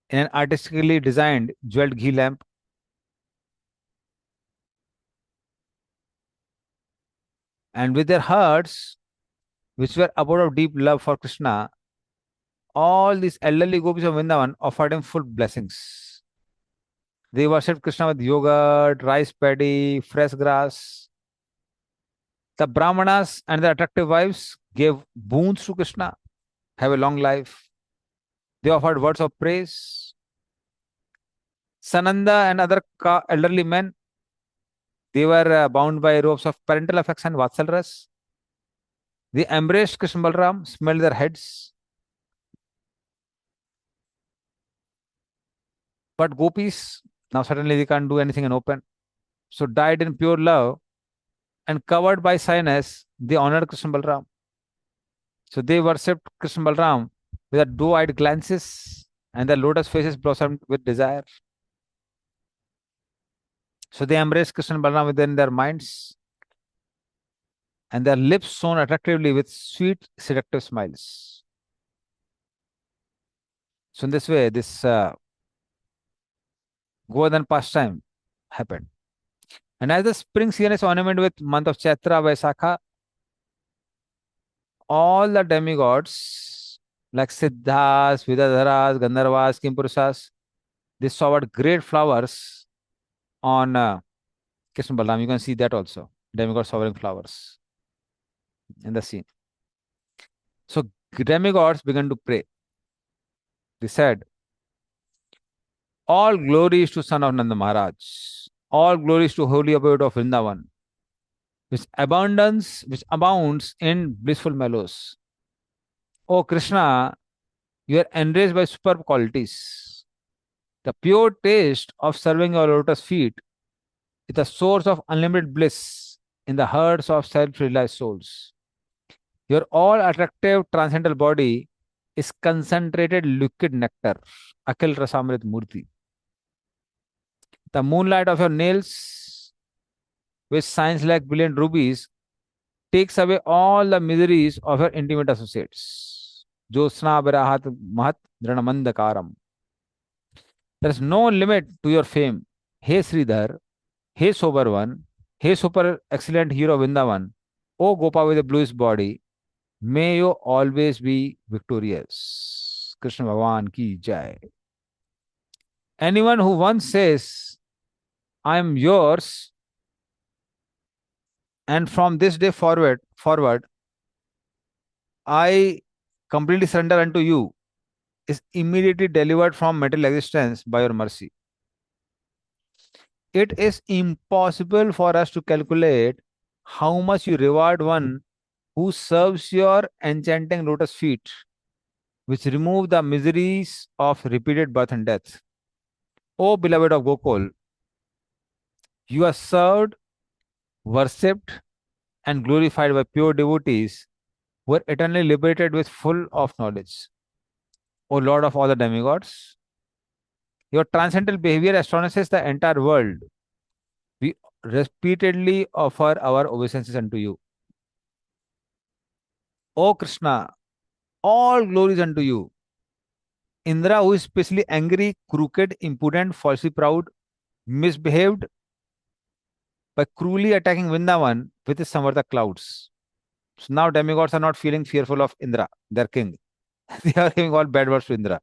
in an artistically designed jeweled ghee lamp. And with their hearts, which were abode of deep love for Krishna, all these elderly gopis of Vrindavan offered him full blessings. They worshipped Krishna with yogurt, rice paddy, fresh grass. The Brahmanas and their attractive wives gave boons to Krishna, have a long life. They offered words of praise. Sananda and other elderly men, they were bound by ropes of parental affection, Vatsalras. They embraced Krishna Balram, smelled their heads. But gopis, now suddenly they can't do anything in open. So died in pure love and covered by shyness, they honored Krishna Balram. So they worshipped Krishna Balram with their doe-eyed glances and their lotus faces blossomed with desire. So they embraced Krishna Balram within their minds and their lips shone attractively with sweet, seductive smiles. So in this way, this Govardhan pastime happened. And as the spring season is ornamented with month of Chaitra, Vaisakha, all the demigods like Siddhas, Vidadharas, Gandharvas, Kimpurusas, they showered great flowers on Krishna Balaram. You can see that also. Demigods showering flowers in the scene. So demigods began to pray. They said, All glory is to son of Nanda Maharaj. All glories to holy abode of Vrindavan, which abounds in blissful mellows. O Krishna, you are enriched by superb qualities. The pure taste of serving your lotus feet is the source of unlimited bliss in the hearts of self-realized souls. Your all-attractive transcendental body is concentrated liquid nectar, Akhil Rasamrit Murti. The moonlight of your nails, which shines like brilliant rubies, takes away all the miseries of your intimate associates. Josna Barahat Mahat Dranamandakaram. There is no limit to your fame. Hey Sridhar, hey Sober One, hey Super Excellent Hero Vindavan, O Gopa with the bluest body, may you always be victorious. Krishna Bhagavan ki jai. Anyone who once says, I am yours, and from this day forward, I completely surrender unto you, is immediately delivered from material existence by your mercy. It is impossible for us to calculate how much you reward one who serves your enchanting lotus feet, which remove the miseries of repeated birth and death. O beloved of Gokul, you are served, worshipped, and glorified by pure devotees who are eternally liberated with full of knowledge. O Lord of all the demigods, your transcendental behavior astonishes the entire world. We repeatedly offer our obeisances unto you. O Krishna, all glories unto you. Indra, who is especially angry, crooked, impudent, falsely proud, misbehaved by cruelly attacking Vrindavan with his Samvarta clouds. So now demigods are not feeling fearful of Indra, their king. They are giving all bad words to Indra.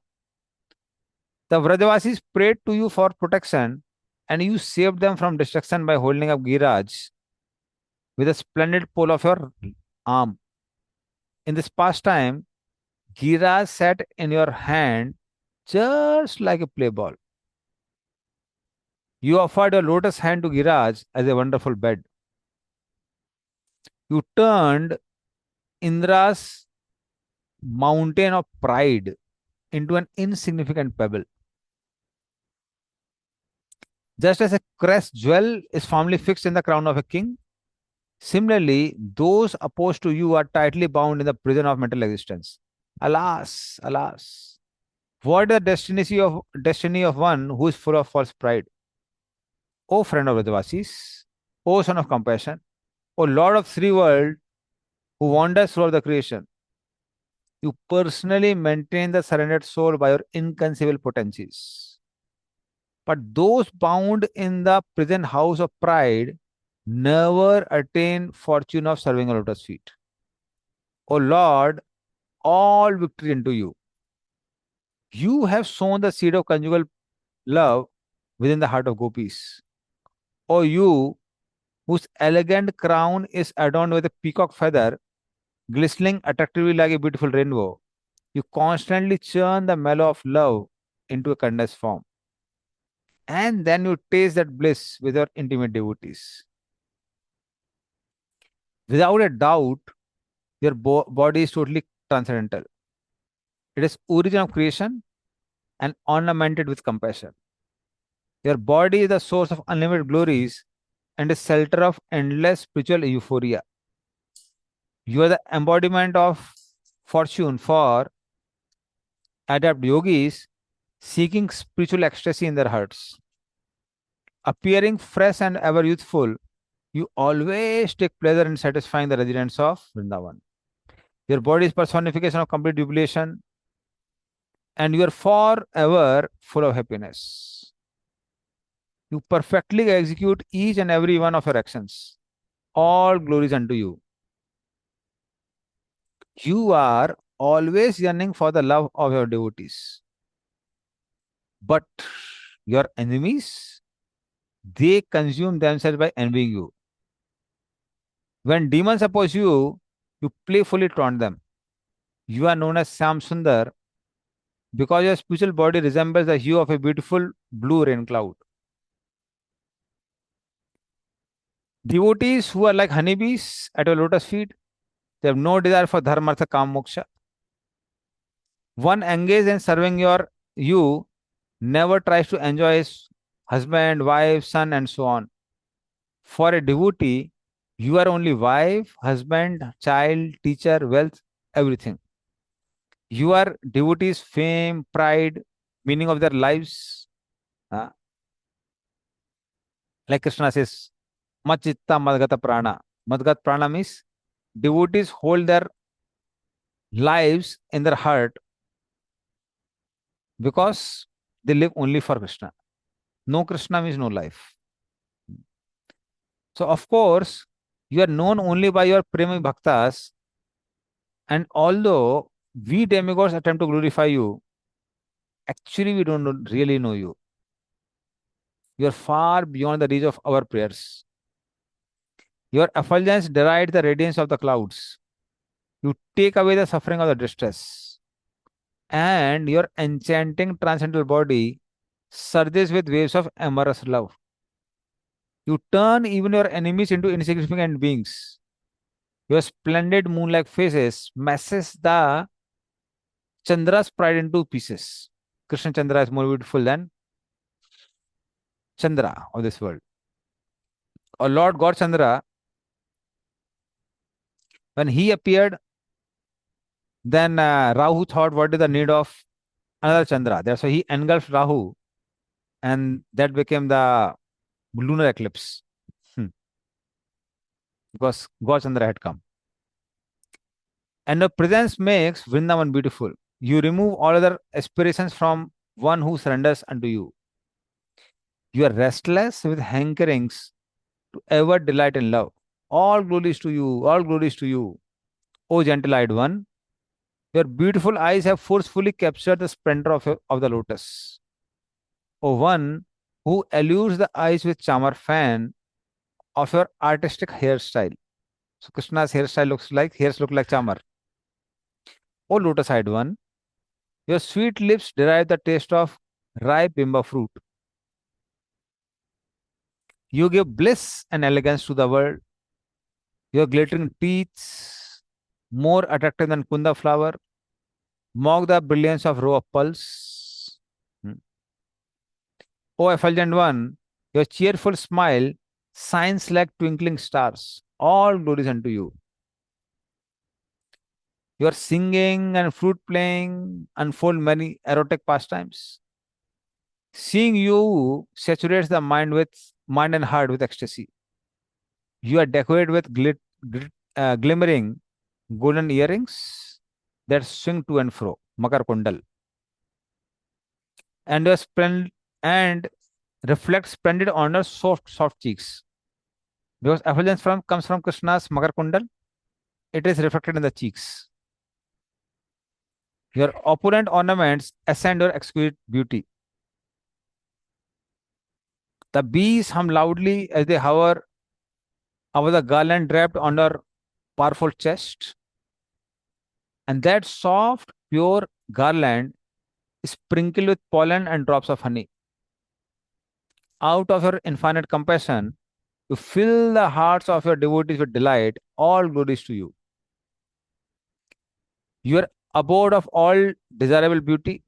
The Vrajavasis prayed to you for protection, and you saved them from destruction by holding up Giraj with a splendid pole of your arm. In this pastime, Giraj sat in your hand just like a play ball. You offered your lotus hand to Giraj as a wonderful bed. You turned Indra's mountain of pride into an insignificant pebble. Just as a crest jewel is firmly fixed in the crown of a king, similarly, those opposed to you are tightly bound in the prison of mental existence. Alas, alas, what is the destiny of one who is full of false pride? O friend of Vrajavasis, O son of compassion, O Lord of three worlds who wanders throughout the creation, you personally maintain the surrendered soul by your inconceivable potencies. But those bound in the prison house of pride never attain fortune of serving a lotus feet. O Lord, all victory unto you. You have sown the seed of conjugal love within the heart of gopis. O you, whose elegant crown is adorned with a peacock feather, glistening attractively like a beautiful rainbow, you constantly churn the mellow of love into a condensed form. And then you taste that bliss with your intimate devotees. Without a doubt, your body is totally transcendental. It is origin of creation and ornamented with compassion. Your body is the source of unlimited glories and a shelter of endless spiritual euphoria. You are the embodiment of fortune for adept yogis seeking spiritual ecstasy in their hearts. Appearing fresh and ever youthful, you always take pleasure in satisfying the residents of Vrindavan. Your body is personification of complete jubilation, and you are forever full of happiness. You perfectly execute each and every one of your actions. All glories unto you. You are always yearning for the love of your devotees. But your enemies, they consume themselves by envying you. When demons oppose you, you playfully taunt them. You are known as Sam Sundar because your spiritual body resembles the hue of a beautiful blue rain cloud. Devotees who are like honeybees at your lotus feet, they have no desire for dharma, artha, kam, moksha. One engaged in serving you never tries to enjoy his husband, wife, son, and so on. For a devotee, you are only wife, husband, child, teacher, wealth, everything. You are devotees' fame, pride, meaning of their lives. Uh, like Krishna says, Machitta Madgata Prana. Madgat Prana means devotees hold their lives in their heart because they live only for Krishna. No Krishna means no life. So, of course, you are known only by your Prema Bhaktas, and although we demigods attempt to glorify you, actually we don't really know you. You are far beyond the reach of our prayers. Your effulgence derides the radiance of the clouds. You take away the suffering of the distress. And your enchanting transcendental body surges with waves of amorous love. You turn even your enemies into insignificant beings. Your splendid moon-like faces smashes the Chandra's pride into pieces. Krishna Chandra is more beautiful than Chandra of this world. Or Lord God Chandra, when he appeared, then Rahu thought, what is the need of another Chandra? That's why he engulfed Rahu, and that became the lunar eclipse. Hmm. Because God Chandra had come. And your presence makes Vrindavan beautiful. You remove all other aspirations from one who surrenders unto you. You are restless with hankerings to ever delight in love. All glories to you, all glories to you, O gentle eyed one. Your beautiful eyes have forcefully captured the splendor of the lotus. O one who allures the eyes with charmer fan of your artistic hairstyle. So Krishna's hairstyle hairs look like charmer. O lotus eyed one, your sweet lips derive the taste of ripe bimba fruit. You give bliss and elegance to the world. Your glittering teeth, more attractive than kunda flower, mock the brilliance of row of pearls. Hmm. O effulgent one, your cheerful smile shines like twinkling stars. All glories unto you. Your singing and flute playing unfold many erotic pastimes. Seeing you saturates the mind and heart with ecstasy. You are decorated with glimmering golden earrings that swing to and fro, Makar Kundal, and your and reflect splendid on your soft cheeks. Because effulgence comes from Krishna's Makar Kundal, it is reflected in the cheeks. Your opulent ornaments ascend your exquisite beauty. The bees hum loudly as they hover over the garland draped on your powerful chest, and that soft, pure garland is sprinkled with pollen and drops of honey. Out of your infinite compassion, you fill the hearts of your devotees with delight. All glories to you. Your abode of all desirable beauty.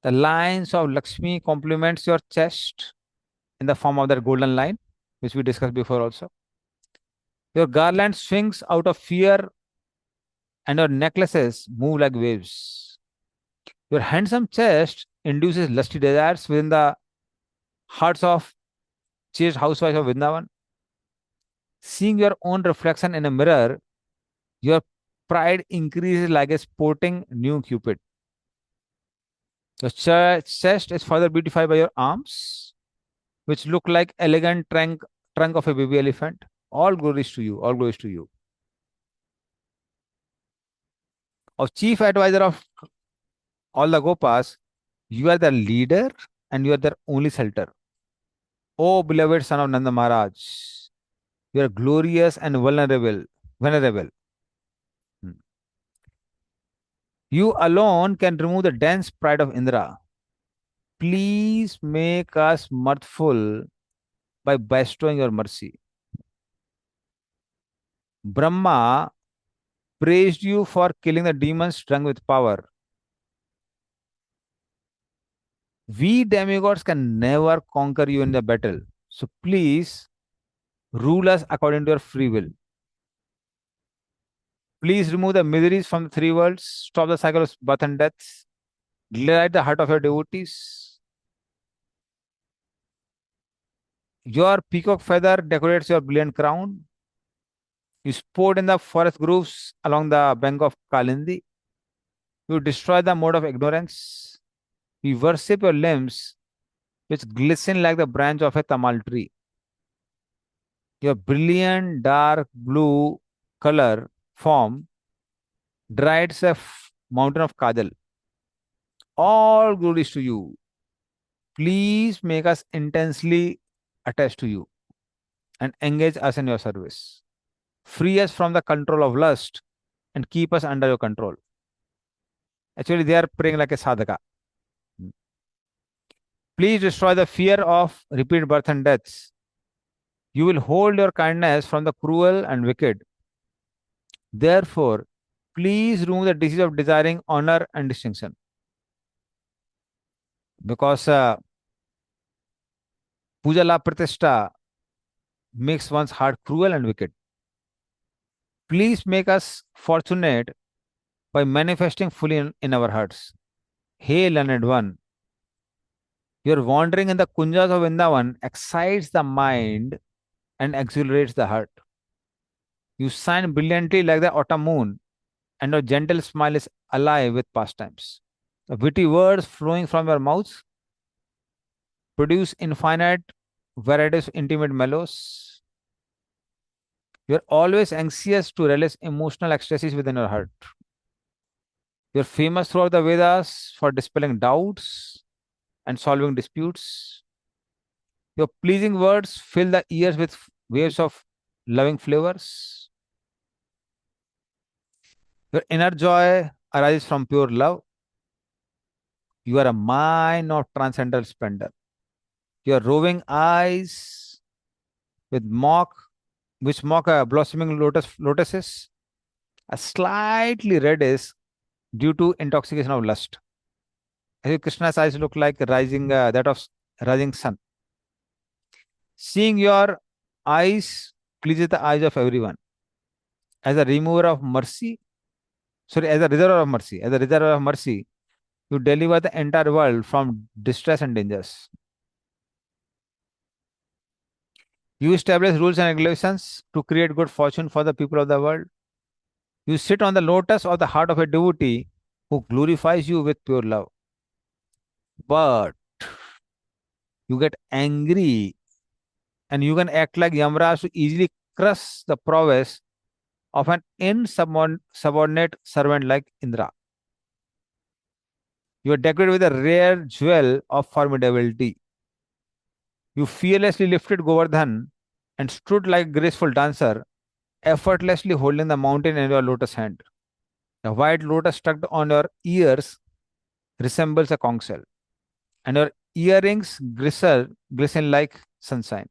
The lines of Lakshmi complements your chest in the form of that golden line, which we discussed before also. Your garland swings out of fear and your necklaces move like waves. Your handsome chest induces lusty desires within the hearts of chaste housewives of Vrindavan. Seeing your own reflection in a mirror, your pride increases like a sporting new Cupid. Your chest is further beautified by your arms, which look like elegant trunk of a baby elephant. All glories to you, all glories to you. Of chief advisor of all the Gopas, you are the leader and you are their only shelter. O beloved son of Nanda Maharaj, you are glorious and vulnerable. Venerable. Hmm. You alone can remove the dense pride of Indra. Please make us mirthful by bestowing your mercy. Brahma praised you for killing the demons drunk with power. We demigods can never conquer you in the battle. So please rule us according to your free will. Please remove the miseries from the three worlds, stop the cycle of birth and death, delight the heart of your devotees. Your peacock feather decorates your brilliant crown. You sport in the forest grooves along the bank of Kalindi. You destroy the mode of ignorance. We worship your limbs, which glisten like the branch of a tamal tree. Your brilliant dark blue color form drives a mountain of Kajal. All glories to you. Please make us intensely attached to you and engage us in your service. Free us from the control of lust and keep us under your control. Actually, they are praying like a sadhaka. Please destroy the fear of repeat birth and deaths. You will hold your kindness from the cruel and wicked. Therefore, please remove the disease of desiring honor and distinction. Because puja la pratishta makes one's heart cruel and wicked. Please make us fortunate by manifesting fully in our hearts. Hey, learned one, your wandering in the kunjas of Vrindavan excites the mind and exhilarates the heart. You shine brilliantly like the autumn moon, and your gentle smile is alive with pastimes. The witty words flowing from your mouth produce infinite varieties of intimate mellows. You are always anxious to release emotional ecstasies within your heart. You are famous throughout the Vedas for dispelling doubts and solving disputes. Your pleasing words fill the ears with waves of loving flavors. Your inner joy arises from pure love. You are a mine of transcendental splendor. Your roving eyes with which mock a blossoming lotuses, are slightly reddish due to intoxication of lust. As if Krishna's eyes look like that of rising sun. Seeing your eyes pleases the eyes of everyone. As a remover of mercy, as a reservoir of mercy, you deliver the entire world from distress and dangers. You establish rules and regulations to create good fortune for the people of the world. You sit on the lotus of the heart of a devotee who glorifies you with pure love. But you get angry and you can act like Yamraj to easily crush the prowess of an insubordinate servant like Indra. You are decorated with a rare jewel of formidability. You fearlessly lifted Govardhan and stood like a graceful dancer, effortlessly holding the mountain in your lotus hand. The white lotus tucked on your ears resembles a conch shell, and your earrings glisten like sunshine.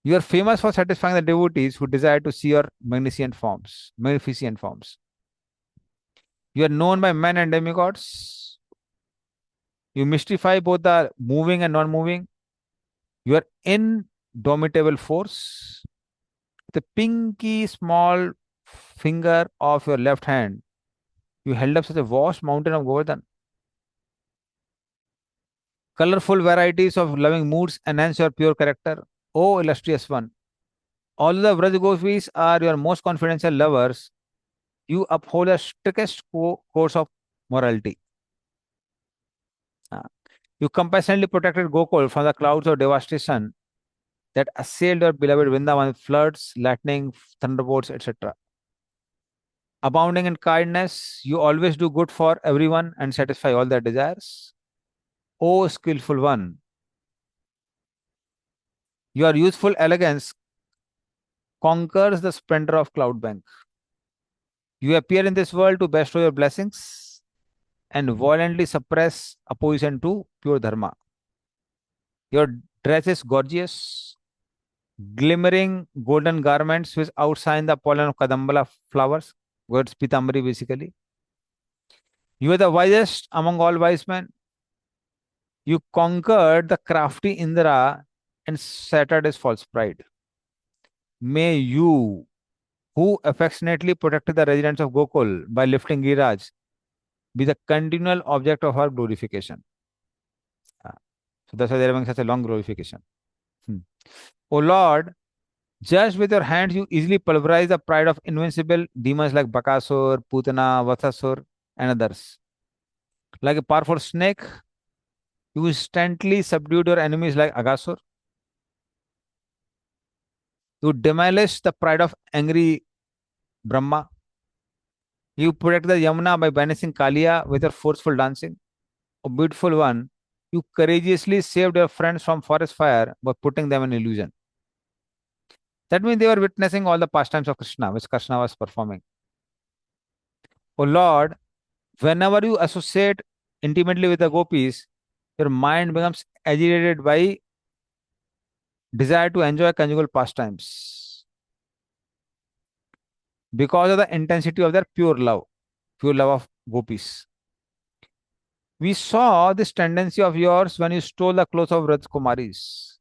You are famous for satisfying the devotees who desire to see your magnificent forms. You are known by men and demigods. You mystify both the moving and non-moving. You are indomitable force. The pinky small finger of your left hand, you held up such a vast mountain of Govardhan. Colorful varieties of loving moods enhance your pure character. O illustrious one, although the Vraj are your most confidential lovers, you uphold the strictest course of morality. Uh, you compassionately protected Gokul from the clouds of devastation that assailed your beloved Vrindavan with floods, lightning, thunderbolts, etc. Abounding in kindness, you always do good for everyone and satisfy all their desires. O skillful one, your youthful elegance conquers the splendor of Cloudbank. You appear in this world to bestow your blessings and violently suppress opposition to pure dharma. Your dress is gorgeous, glimmering golden garments which outshine the pollen of Kadambala flowers. Words Pitambari basically. You are the wisest among all wise men. You conquered the crafty Indra and shattered his false pride. May you, who affectionately protected the residents of Gokul by lifting Giraj, be the continual object of our glorification. Ah, so that's why they're having such a long glorification. Hmm. O Lord, just with your hands you easily pulverize the pride of invincible demons like Bakasur, Putana, Vatsasur, and others. Like a powerful snake, you instantly subdued your enemies like Agasur. You demolish the pride of angry Brahma. You protect the Yamuna by banishing Kaliya with your forceful dancing. O beautiful one, you courageously saved your friends from forest fire by putting them in illusion. That means they were witnessing all the pastimes of Krishna, which Krishna was performing. O Lord, whenever you associate intimately with the gopis, your mind becomes agitated by desire to enjoy conjugal pastimes because of the intensity of their pure love of gopis. We saw this tendency of yours when you stole the clothes of Raj Kumaris.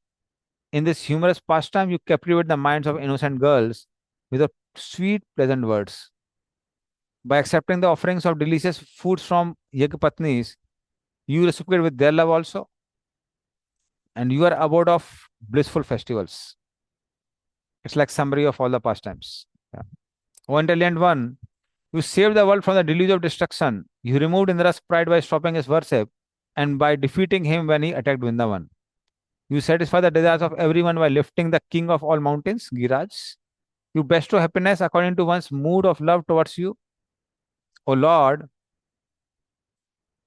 In this humorous pastime, you captivate the minds of innocent girls with your sweet, pleasant words. By accepting the offerings of delicious foods from Yajapatnis, you reciprocate with their love also, and you are abode of blissful festivals. It's like summary of all the pastimes. Yeah. O intelligent one, you saved the world from the deluge of destruction. You removed Indra's pride by stopping his worship and by defeating him when he attacked Vrindavan. You satisfy the desires of everyone by lifting the king of all mountains, Giraj. You bestow happiness according to one's mood of love towards you. O Lord,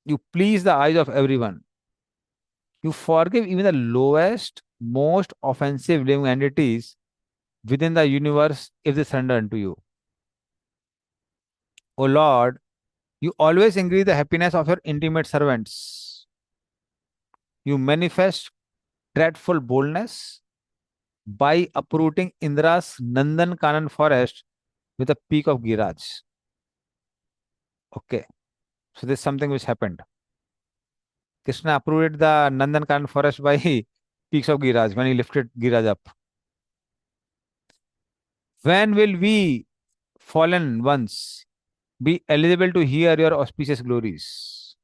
you please the eyes of everyone. You forgive even the lowest, most offensive living entities within the universe if they surrender unto you. O Lord, you always increase the happiness of your intimate servants. You manifest dreadful boldness by uprooting Indra's Nandan Kanan forest with a peak of Giraj. Okay, so this is something which happened. Krishna uprooted the Nandan Kanan forest by peaks of Giraj when he lifted Giraj up. When will we, fallen ones, be eligible to hear your auspicious glories?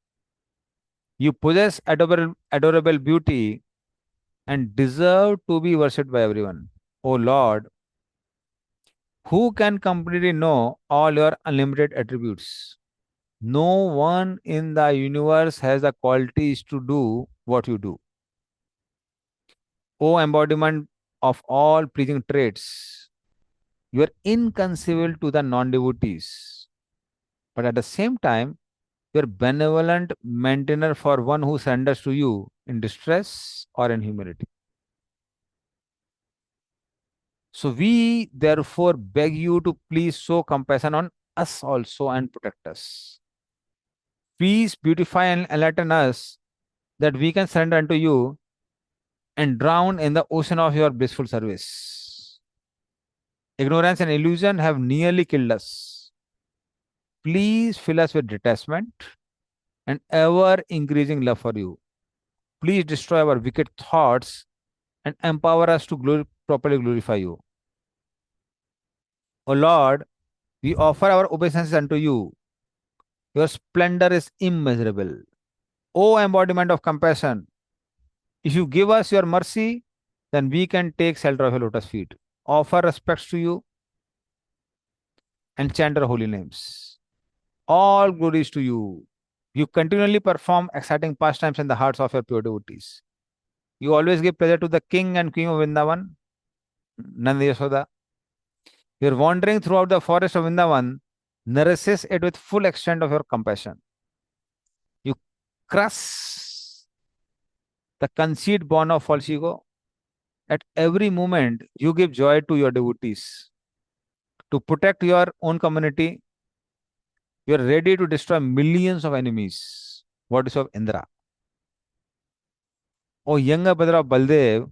You possess adorable beauty and deserve to be worshipped by everyone. O Lord, who can completely know all your unlimited attributes? No one in the universe has the qualities to do what you do. O embodiment of all pleasing traits, you are inconceivable to the non devotees, but at the same time, you are benevolent maintainer for one who surrenders to you in distress or in humility. So we therefore beg you to please show compassion on us also and protect us. Please beautify and enlighten us that we can surrender unto you and drown in the ocean of your blissful service. Ignorance and illusion have nearly killed us. Please fill us with detachment and ever increasing love for you. Please destroy our wicked thoughts and empower us to properly glorify you. O Lord, we offer our obeisances unto you. Your splendor is immeasurable. O embodiment of compassion, if you give us your mercy, then we can take shelter of your lotus feet, offer respects to you, and chant your holy names. All glories to you. You continually perform exciting pastimes in the hearts of your pure devotees. You always give pleasure to the king and queen of Vrindavan, Nanda Yasoda. Your wandering throughout the forest of Vrindavan nourishes it with full extent of your compassion. You crush the conceit born of false ego. At every moment, you give joy to your devotees. To protect your own community, you are ready to destroy millions of enemies. What is of Indra? O younger brother of Baldev,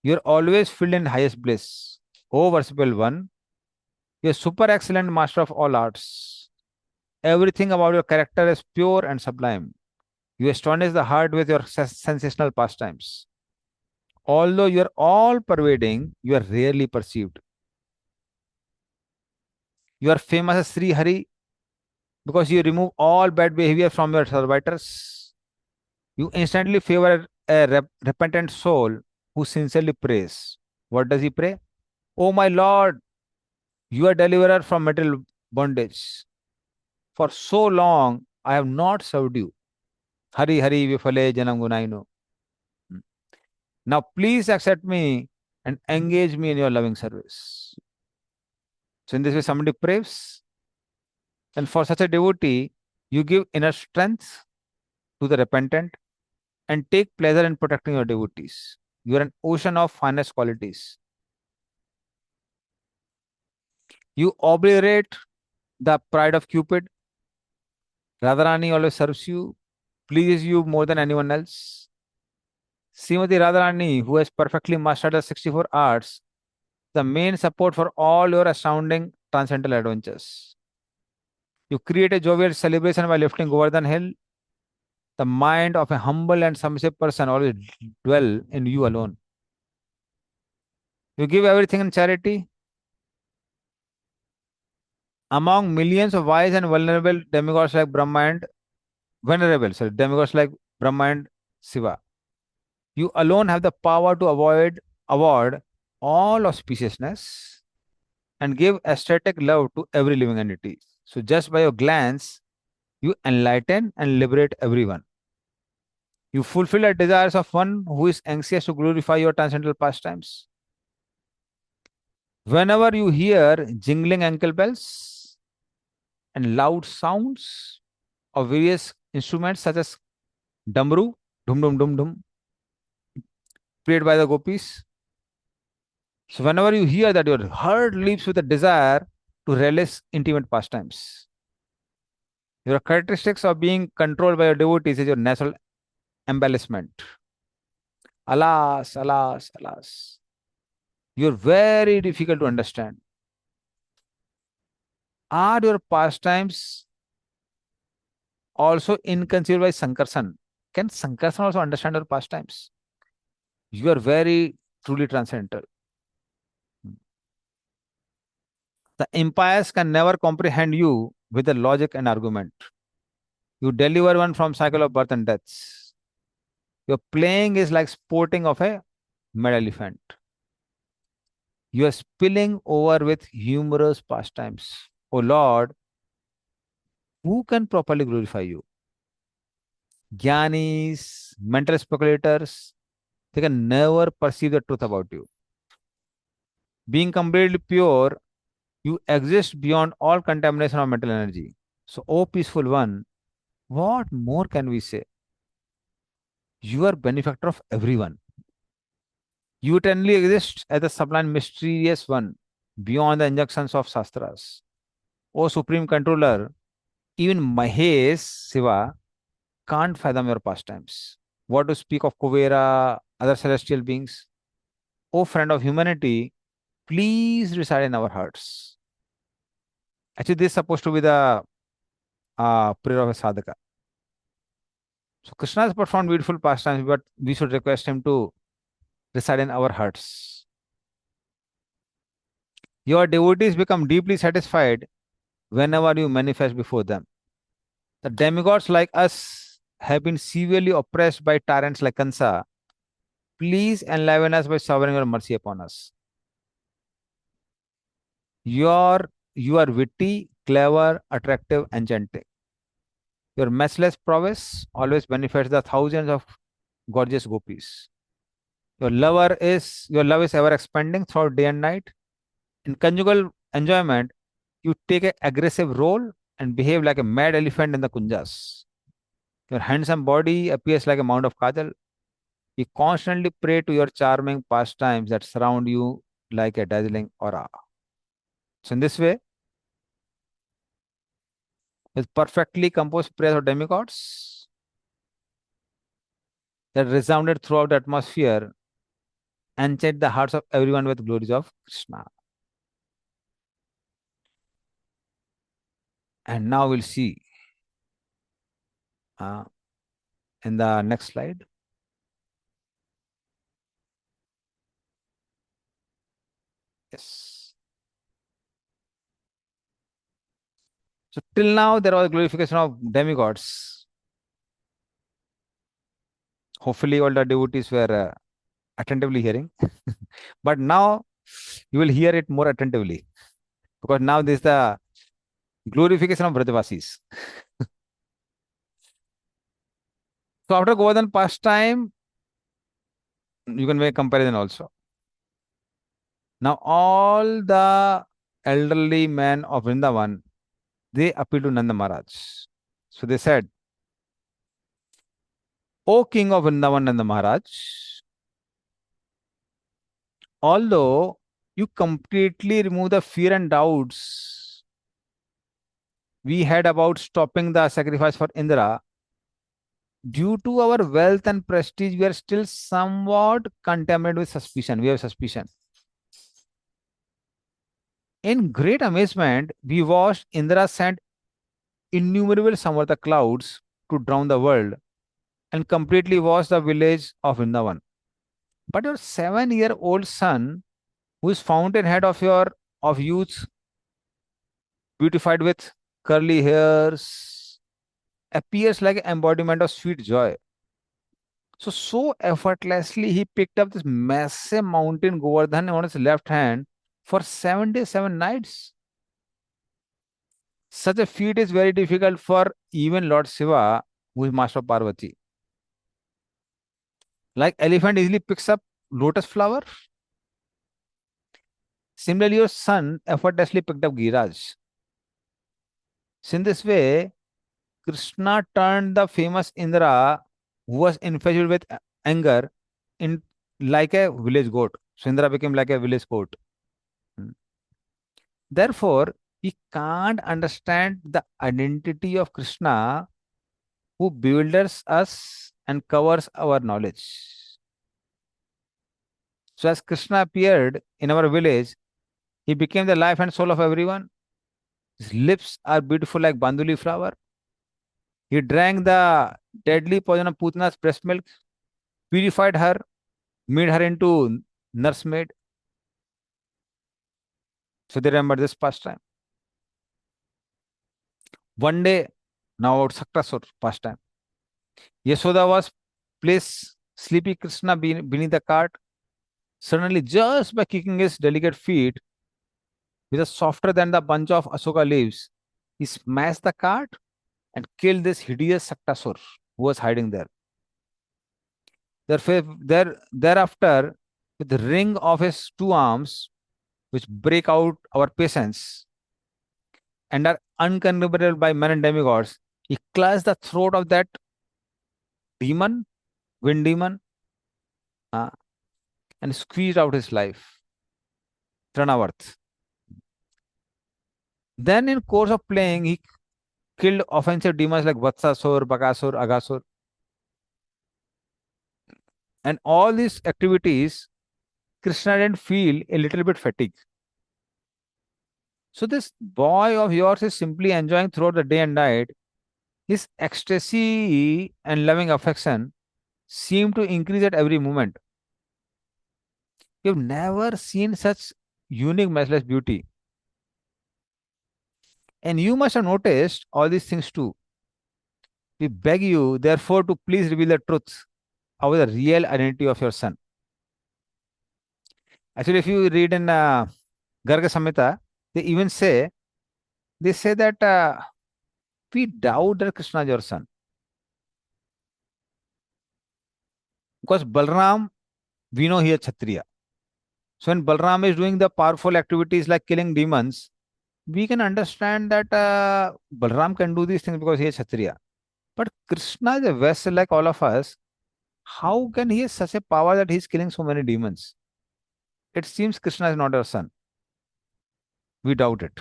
you are always filled in highest bliss. O worshipful one, you are super excellent master of all arts. Everything about your character is pure and sublime. You astonish the heart with your sensational pastimes. Although you are all pervading, you are rarely perceived. You are famous as Sri Hari because you remove all bad behavior from your servitors. You instantly favor a repentant soul who sincerely prays. What does he pray? Oh my Lord, you are deliverer from material bondage. For so long I have not served you. Hari Hari Vifale Janam Gunainu. Now please accept me and engage me in your loving service. So in this way, somebody prays, and for such a devotee, you give inner strength to the repentant and take pleasure in protecting your devotees. You are an ocean of finest qualities. You obliterate the pride of Cupid. Radharani always serves you, pleases you more than anyone else. Srimati Radharani, who has perfectly mastered the 64 arts, the main support for all your astounding transcendental adventures. You create a jovial celebration by lifting Govardhan Hill. The mind of a humble and submissive person always dwell in you alone. You give everything in charity. Among millions of wise and vulnerable demigods like Brahma and demigods like Brahma and Shiva, you alone have the power to award all auspiciousness and give aesthetic love to every living entity. So just by your glance, you enlighten and liberate everyone. You fulfill the desires of one who is anxious to glorify your transcendental pastimes. Whenever you hear jingling ankle bells and loud sounds of various instruments such as damru, dum dum dum dum, played by the gopis, so whenever you hear that, your heart leaps with a desire to relish intimate pastimes. Your characteristics of being controlled by your devotees is your natural embellishment. Alas, alas, alas. You're very difficult to understand. Are your pastimes also inconceivable by Sankarsan? Can Sankarsan also understand your pastimes? You are very truly transcendental. The impious can never comprehend you with the logic and argument. You deliver one from cycle of birth and deaths. Your playing is like sporting of a mad elephant. You are spilling over with humorous pastimes. O Lord, who can properly glorify you? Gyanis, mental speculators, they can never perceive the truth about you. Being completely pure, you exist beyond all contamination of mental energy. So, O peaceful one, what more can we say? You are benefactor of everyone. You eternally exist as the sublime mysterious one, beyond the injunctions of Shastras. O Supreme Controller, even Mahesh, Shiva, can't fathom your pastimes. What to speak of Kuvera, other celestial beings? O friend of humanity, please reside in our hearts. Actually, this is supposed to be the prayer of a sadhaka. So Krishna has performed beautiful pastimes, but we should request him to reside in our hearts. Your devotees become deeply satisfied whenever you manifest before them. The demigods like us have been severely oppressed by tyrants like Kansa. Please enliven us by showering your mercy upon us. You are witty, clever, attractive, enchanting. Your matchless prowess always benefits the thousands of gorgeous gopis. Your love is ever expanding throughout day and night. In conjugal enjoyment, you take an aggressive role and behave like a mad elephant in the kunjas. Your handsome body appears like a mound of kajal. You constantly pray to your charming pastimes that surround you like a dazzling aura. So in this way, with perfectly composed prayers of demigods, that resounded throughout the atmosphere and set the hearts of everyone with glories of Krishna. And now we'll see uh, in the next slide. Yes. So till now there was glorification of demigods. Hopefully all the devotees were attentively hearing. But now you will hear it more attentively because now this is the glorification of Brajavasis. So after Govardhan pastime, you can make comparison also. Now all the elderly men of Vrindavan, they appealed to Nanda Maharaj. So they said, O King of Vrindavan Nanda Maharaj, although you completely remove the fear and doubts we had about stopping the sacrifice for Indra, due to our wealth and prestige, we are still somewhat contaminated with suspicion. We have suspicion. In great amazement, we watched Indra send innumerable Samvarta clouds to drown the world and completely wash the village of Vrindavan. But your 7-year-old son, who is fountainhead of youth, beautified with curly hairs, appears like an embodiment of sweet joy. So effortlessly, he picked up this massive mountain Govardhan on his left hand for 7 days, 7 nights. Such a feat is very difficult for even Lord Shiva, who is master of Parvati. Like elephant easily picks up lotus flower. Similarly, your son effortlessly picked up Giraj. So in this way, Krishna turned the famous Indra, who was infatuated with anger, in like a village goat. So Indra became like a village goat. Hmm. Therefore, we can't understand the identity of Krishna who bewilders us and covers our knowledge. So, as Krishna appeared in our village, he became the life and soul of everyone. His lips are beautiful like banduli flower. He drank the deadly poison of Putana's breast milk, purified her, made her into nursemaid. So they remember this pastime. One day, now about Saktasur pastime, Yashoda was placed sleepy Krishna beneath the cart. Suddenly, just by kicking his delicate feet, with a softer than the bunch of Asoka leaves, he smashed the cart and killed this hideous Saktasur who was hiding there. Thereafter, with the ring of his two arms, which break out our patience and are unconquerable by men and demigods, he clutched the throat of that demon, wind demon, uh, and squeezed out his life. Tranavarth. Then, in course of playing, he killed offensive demons like Vatsasur, Bakasur, Agasur. And all these activities, Krishna didn't feel a little bit fatigue. So this boy of yours is simply enjoying throughout the day and night. His ecstasy and loving affection seem to increase at every moment. You've never seen such unique, matchless beauty. And you must have noticed all these things too. We beg you, therefore, to please reveal the truth about the real identity of your son. Actually, if you read in Garga Samhita, they even say, they say that we doubt that Krishna is your son. Because Balram, we know he is Kshatriya. So when Balram is doing the powerful activities like killing demons, we can understand that Balram can do these things because he is Kshatriya. But Krishna is a vessel like all of us. How can he have such a power that he is killing so many demons? It seems Krishna is not our son. We doubt it.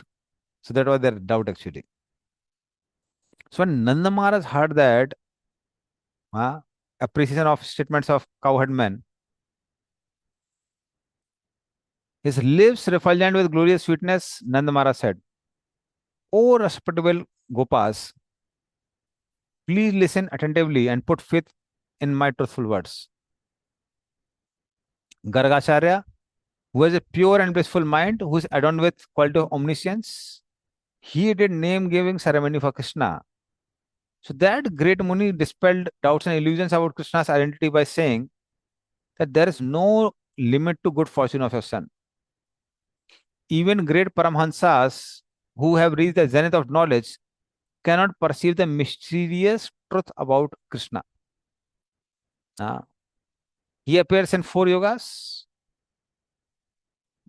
So that was their doubt actually. So when Nanda Maharaj heard that, huh, appreciation of statements of cowherd men. His lips refulgent with glorious sweetness, Nandamara said, O respectable Gopas, please listen attentively and put faith in my truthful words. Gargacharya, who has a pure and blissful mind, who is adorned with quality of omniscience, he did name-giving ceremony for Krishna. So that great Muni dispelled doubts and illusions about Krishna's identity by saying that there is no limit to good fortune of your son. Even great Paramhansas who have reached the zenith of knowledge cannot perceive the mysterious truth about Krishna. Ah, he appears in four yogas.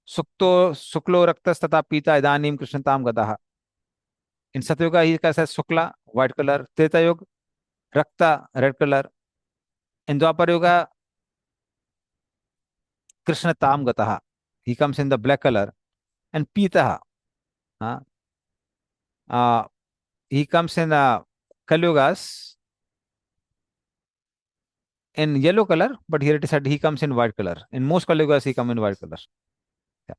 Sukto, Suklo, Raktas, Tata, Pita, Idanim, Krishnatam, Gadaha. In Satyuga, he is Sukla, white color. Treta Yuga, Rakta, red color. In Dwapar Yuga, Krishnatam, Gataha. He comes in the black color. And Pita, ah, he comes in Kalyugas in yellow color, but here it is said he comes in white color. In most Kalyugas, he comes in white color. Yeah.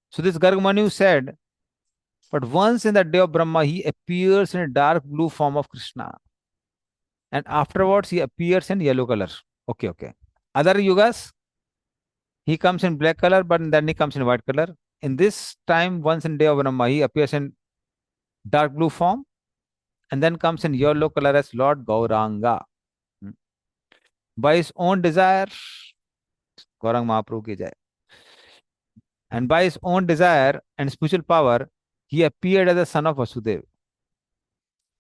So this Gargamanu said, but once in the day of Brahma, he appears in a dark blue form of Krishna. And afterwards, he appears in yellow color. Okay, okay. Other yugas, he comes in black color, but then he comes in white color. In this time, once in day of Brahma, he appears in dark blue form and then comes in yellow color as Lord Gauranga. Hmm. By his own desire, Gaurang Mahaprabhu ki jai. And by his own desire and spiritual power, he appeared as the son of Vasudev.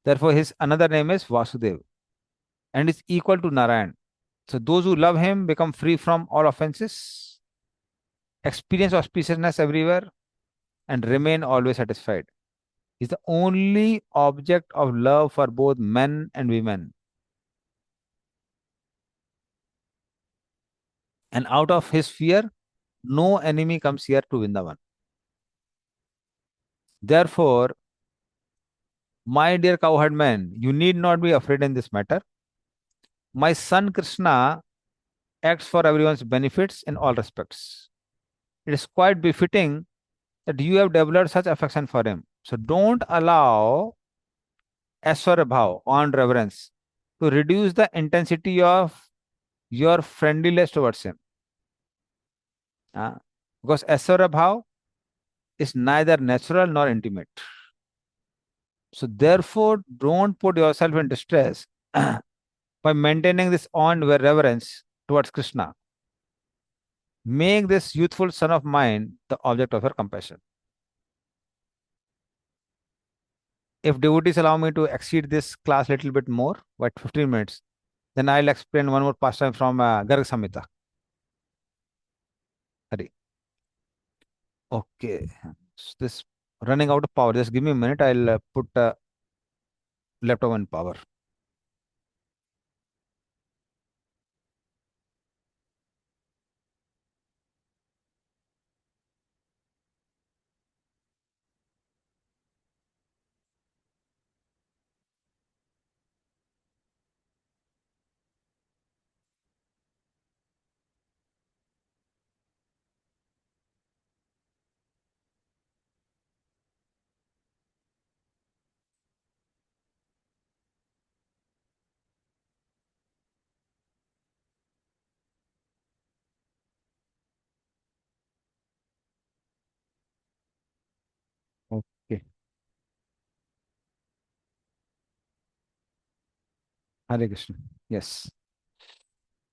Therefore, his another name is Vasudev and is equal to Narayan. So those who love him become free from all offenses, experience auspiciousness everywhere, and remain always satisfied. He's the only object of love for both men and women. And out of his fear, no enemy comes here to Vrindavan. Therefore, my dear cowherd man, you need not be afraid in this matter. My son Krishna acts for everyone's benefits in all respects. It is quite befitting that you have developed such affection for him. So don't allow Aswara on reverence to reduce the intensity of your friendliness towards him. Uh, because Aswara is neither natural nor intimate. So therefore, don't put yourself in distress by maintaining this awe and reverence towards Krishna. Make this youthful son of mine the object of your compassion. If devotees allow me to exceed this class a little bit more, by 15 minutes, then I'll explain one more pastime from Garg Samhita. Hari. Okay. So this running out of power. Just give me a minute. I'll put laptop on power. Okay. Hare Krishna. Yes.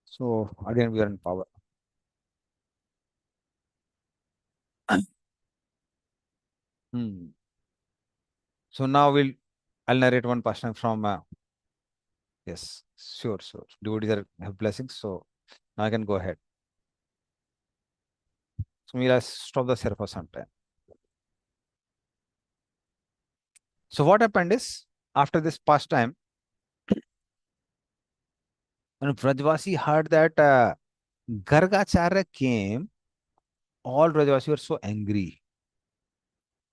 So again, we are in power. Hmm. So now I'll narrate one pastime from yes, sure, sure. Devotees have blessings, so now I can go ahead. So we'll stop the share for some time. So what happened is after this pastime, when Vrajvasi heard that Gargacharya came, all Vrajvasi were so angry.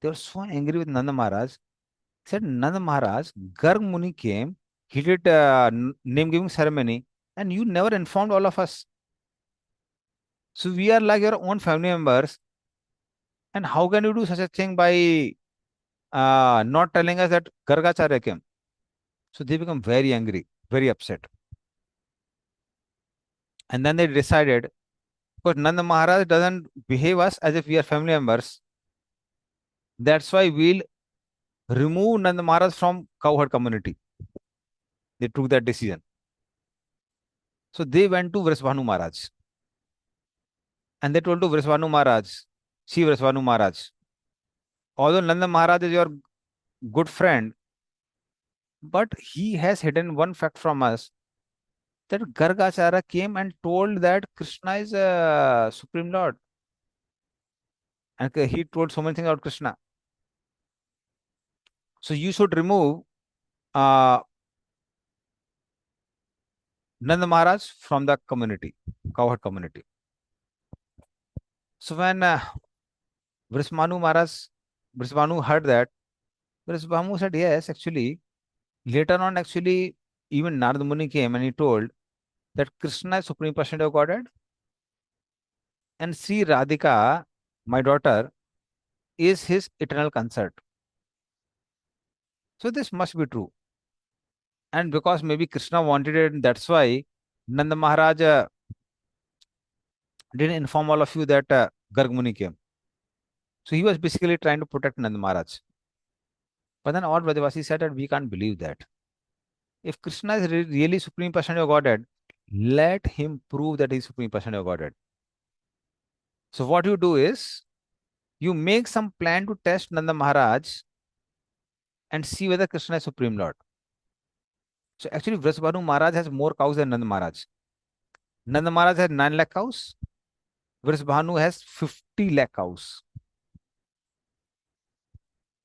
They were so angry with Nanda Maharaj. He said, Nanda Maharaj, Garg Muni came He did name giving ceremony, and you never informed all of us. So we are like your own family members. And how can you do such a thing by not telling us that Gargacharya came? So they become very angry, very upset. And then they decided, because Nanda Maharaj doesn't behave us as if we are family members. That's why we'll remove Nanda Maharaj from cowherd community. They took that decision. So they went to Vrisbhanu Maharaj and they told to Vrisbhanu Maharaj, see Vrisbhanu Maharaj, although Nanda Maharaj is your good friend, but he has hidden one fact from us that Gargacharya came and told that Krishna is a Supreme Lord. And he told so many things about Krishna. So you should remove uh, Nanda Maharaj from the community, cowherd community. So when Vrisbhanu Maharaj, Vrisbhanu heard that, Vrisbhanu said, yes, actually, later on, actually, even Narad Muni came and he told that Krishna is Supreme Personality of Godhead and Sri Radhika, my daughter, is his eternal consort. So this must be true. And because maybe Krishna wanted it, that's why Nanda Maharaj didn't inform all of you that Garg Muni came. So he was basically trying to protect Nanda Maharaj. But then all Brajavasi said that we can't believe that. If Krishna is really Supreme Personality of Godhead, let him prove that he is Supreme Personality of Godhead. So what you do is, you make some plan to test Nanda Maharaj and see whether Krishna is Supreme Lord. So actually, Vrisbhanu Maharaj has more cows than Nanda Maharaj. Nanda Maharaj has 9 lakh cows. Vrisbhanu has 50 lakh cows.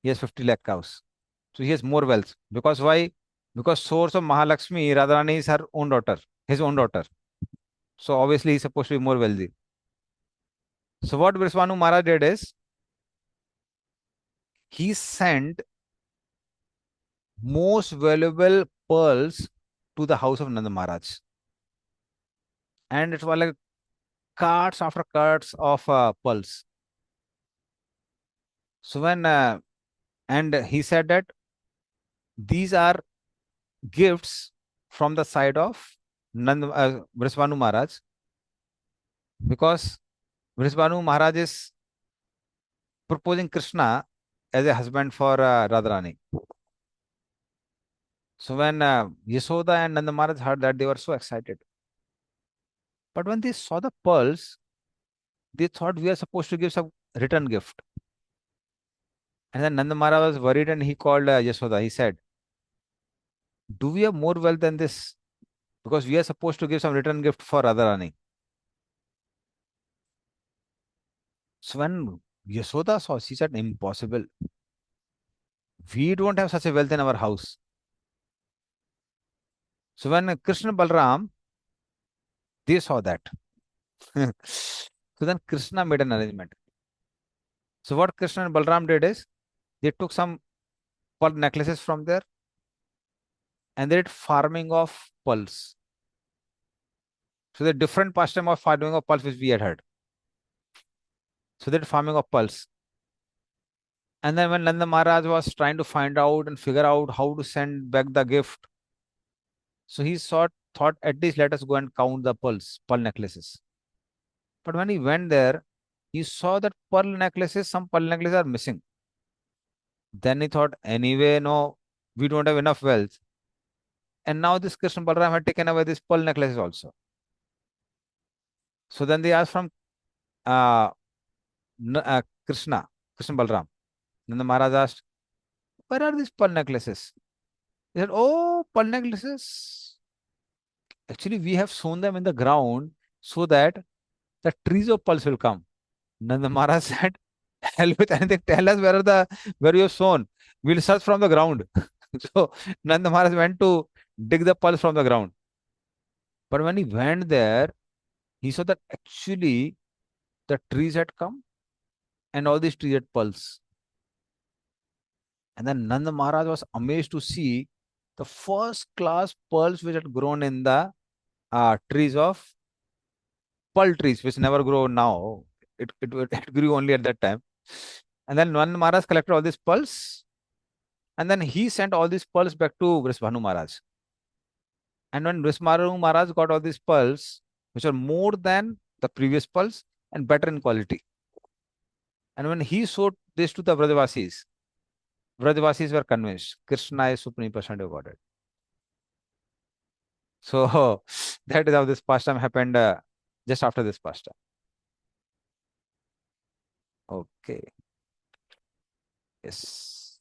He has 50 lakh cows. So he has more wealth. Because why? Because source of Mahalakshmi, Radharani is her own daughter, his own daughter. So obviously he's supposed to be more wealthy. So what Vrisbhanu Maharaj did is, he sent most valuable pearls to the house of Nanda Maharaj. And it was like carts after carts of pearls. So when, and he said that these are gifts from the side of Vrisbhanu Maharaj, because Vrisbhanu Maharaj is proposing Krishna as a husband for Radharani. So when Yashoda and Nanda Maharaj heard that, they were so excited. But when they saw the pearls, they thought we are supposed to give some return gift. And then Nanda Maharaj was worried and he called Yashoda. He said, do we have more wealth than this? Because we are supposed to give some return gift for Radharani. So when Yashoda saw, she said, impossible. We don't have such a wealth in our house. So when Krishna Balram, they saw that. So then Krishna made an arrangement. So what Krishna and Balram did is, they took some pearl necklaces from there and they did farming of pearls. So the different pastime of farming of pearls which we had heard. So they did farming of pearls. And then when Nanda Maharaj was trying to find out and figure out how to send back the gift, so he thought at least let us go and count the pearl necklaces. But when he went there, he saw that some pearl necklaces are missing. Then he thought, anyway, no, we don't have enough wealth. And now this Krishna Balram had taken away these pearl necklaces also. So then they asked from uh, Krishna Balram. Then the Maharaj asked, where are these pearl necklaces? He said, oh, pearl necklaces. Actually, we have sown them in the ground so that the trees of pearls will come. Nanda Maharaj said, hell with anything, tell us where you have sown. We'll search from the ground. So Nanda Maharaj went to dig the pearls from the ground. But when he went there, he saw that actually the trees had come and all these trees had pearls. And then Nanda Maharaj was amazed to see the first class pearls which had grown in the trees of pearl trees, which never grow now. It grew only at that time. And then one Maharaj collected all these pearls, and then he sent all these pearls back to Vrisbhanu Maharaj. And when Vrisbhanu Maharaj got all these pearls, which are more than the previous pearls and better in quality, and when he showed this to the Vrajavasis were convinced Krishna is Supreme Personality of Godhead. So that is how this pastime happened just after this pastime. Okay. Yes.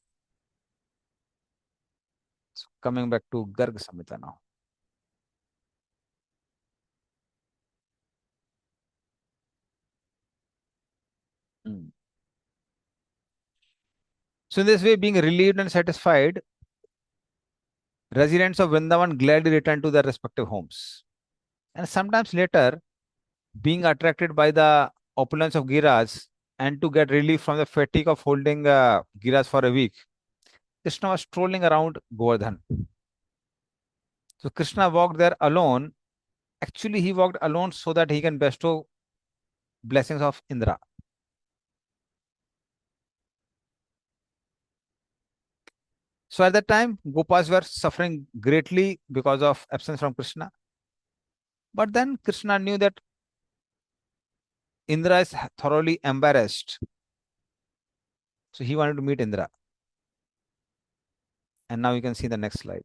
So coming back to Garg Samhita now. Mm. So in this way, being relieved and satisfied, residents of Vrindavan gladly returned to their respective homes. And sometimes later, being attracted by the opulence of Giras and to get relief from the fatigue of holding Giras for a week, Krishna was strolling around Govardhan. So Krishna walked there alone. Actually, he walked alone so that he can bestow blessings of Indra. So at that time, Gopas were suffering greatly because of absence from Krishna. But then Krishna knew that Indra is thoroughly embarrassed. So he wanted to meet Indra. And now you can see the next slide.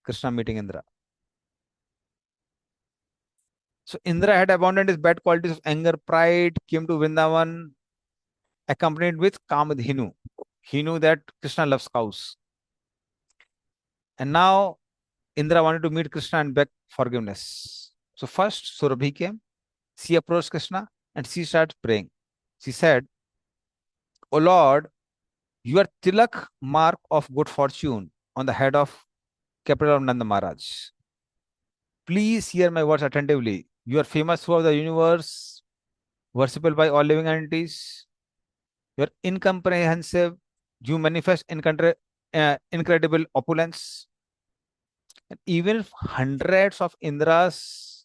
Krishna meeting Indra. So Indra had abandoned his bad qualities of anger, pride, came to Vrindavan accompanied with Kamadhenu. He knew that Krishna loves cows. And now Indra wanted to meet Krishna and beg forgiveness. So first Surabhi came. She approached Krishna and she started praying. She said, O Lord, you are tilak mark of good fortune on the head of capital of Nanda Maharaj. Please hear my words attentively. You are famous throughout the universe, worshipable by all living entities. You are incomprehensive. You manifest incredible opulence. And even if hundreds of Indras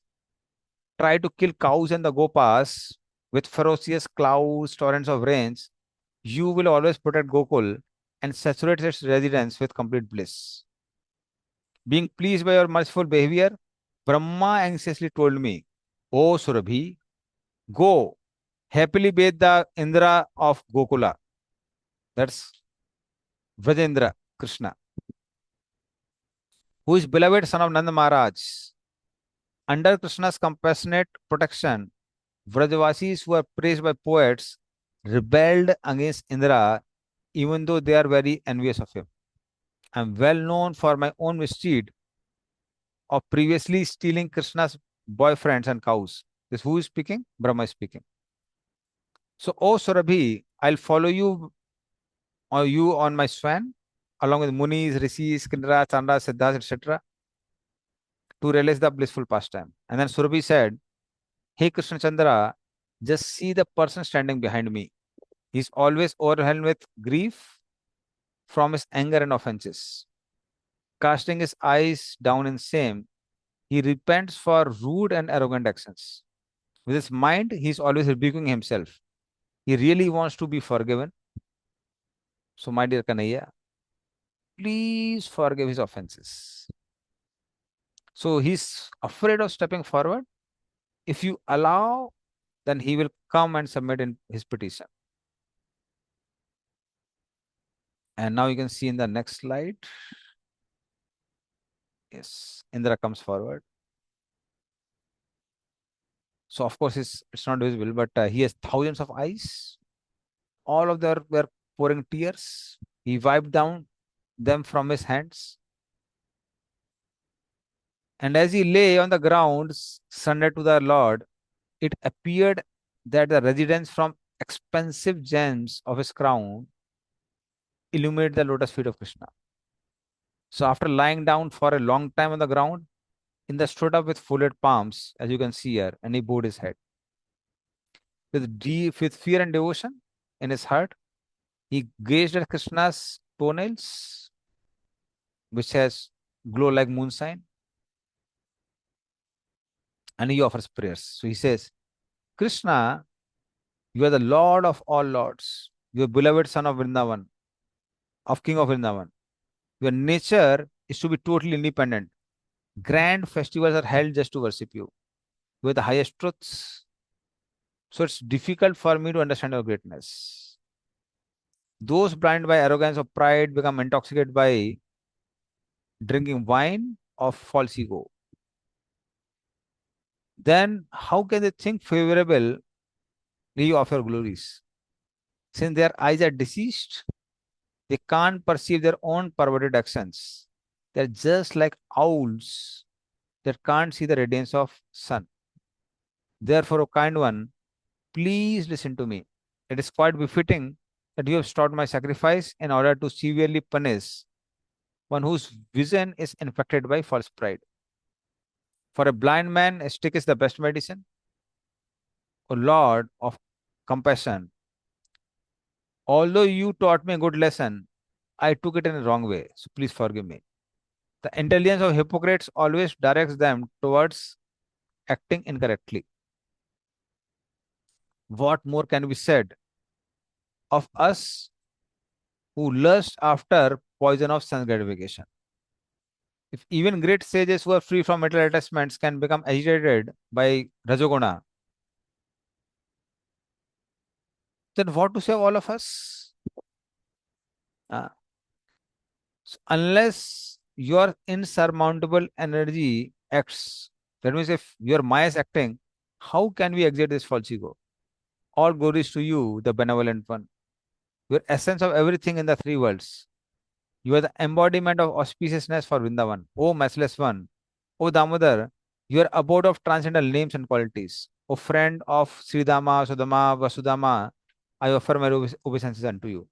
try to kill cows and the Gopas with ferocious clouds, torrents of rains, you will always protect Gokul and saturate its residents with complete bliss. Being pleased by your merciful behavior, Brahma anxiously told me, O Surabhi, go happily bathe the Indra of Gokula. That's Vrajendra Krishna, who is beloved son of Nanda Maharaj. Under Krishna's compassionate protection, Vrajavasis who are praised by poets rebelled against Indra, even though they are very envious of him. I am well known for my own misdeed of previously stealing Krishna's boyfriends and cows. This who is speaking? Brahma is speaking. So, O Surabhi, I'll follow you or you on my swan, along with Munis, Rishis, Kindra, Chanda, Siddhas, etc., to realize the blissful pastime. And then Surabhi said, Hey Krishna Chandra, just see the person standing behind me. He's always overwhelmed with grief from his anger and offenses. Casting his eyes down in shame, he repents for rude and arrogant actions. With his mind, he's always rebuking himself. He really wants to be forgiven. So, my dear Kanaya, please forgive his offenses. So, he's afraid of stepping forward. If you allow, then he will come and submit in his petition. And now you can see in the next slide. Yes, Indra comes forward. So, of course, it's not visible, but he has thousands of eyes. All of them were pouring tears. He wiped down them from his hands. And as he lay on the ground, surrendered to the Lord, it appeared that the residence from expensive gems of his crown illuminated the lotus feet of Krishna. So after lying down for a long time on the ground, Indra stood up with folded palms, as you can see here, and he bowed his head. With fear and devotion in his heart, he gazed at Krishna's toenails which says, glow like moonshine, and he offers prayers. So he says, Krishna, you are the Lord of all lords. You are beloved son of Vrindavan, of King of Vrindavan. Your nature is to be totally independent. Grand festivals are held just to worship you. You are the highest truths. So it's difficult for me to understand your greatness. Those blinded by arrogance or pride become intoxicated by drinking wine of false ego. Then how can they think favorably of your glories? Since their eyes are deceased, they can't perceive their own perverted actions. They're just like owls that can't see the radiance of sun. Therefore, O kind one, please listen to me. It is quite befitting that you have stopped my sacrifice in order to severely punish one whose vision is infected by false pride. For a blind man, a stick is the best medicine. O Lord of compassion, although you taught me a good lesson, I took it in a wrong way. So please forgive me. The intelligence of hypocrites always directs them towards acting incorrectly. What more can be said of us who lust after poison of sense gratification? If even great sages who are free from material attachments can become agitated by Rajoguna, then what to say of all of us? Uh, unless your insurmountable energy acts, that means if your Maya is acting, how can we exit this false ego? All glories to you, the benevolent one. Your essence of everything in the three worlds. You are the embodiment of auspiciousness for Vrindavan. O matchless one, O Damodar, you are abode of transcendental names and qualities. O friend of Sridama, Sudama, Vasudama, I offer my obeisances unto you.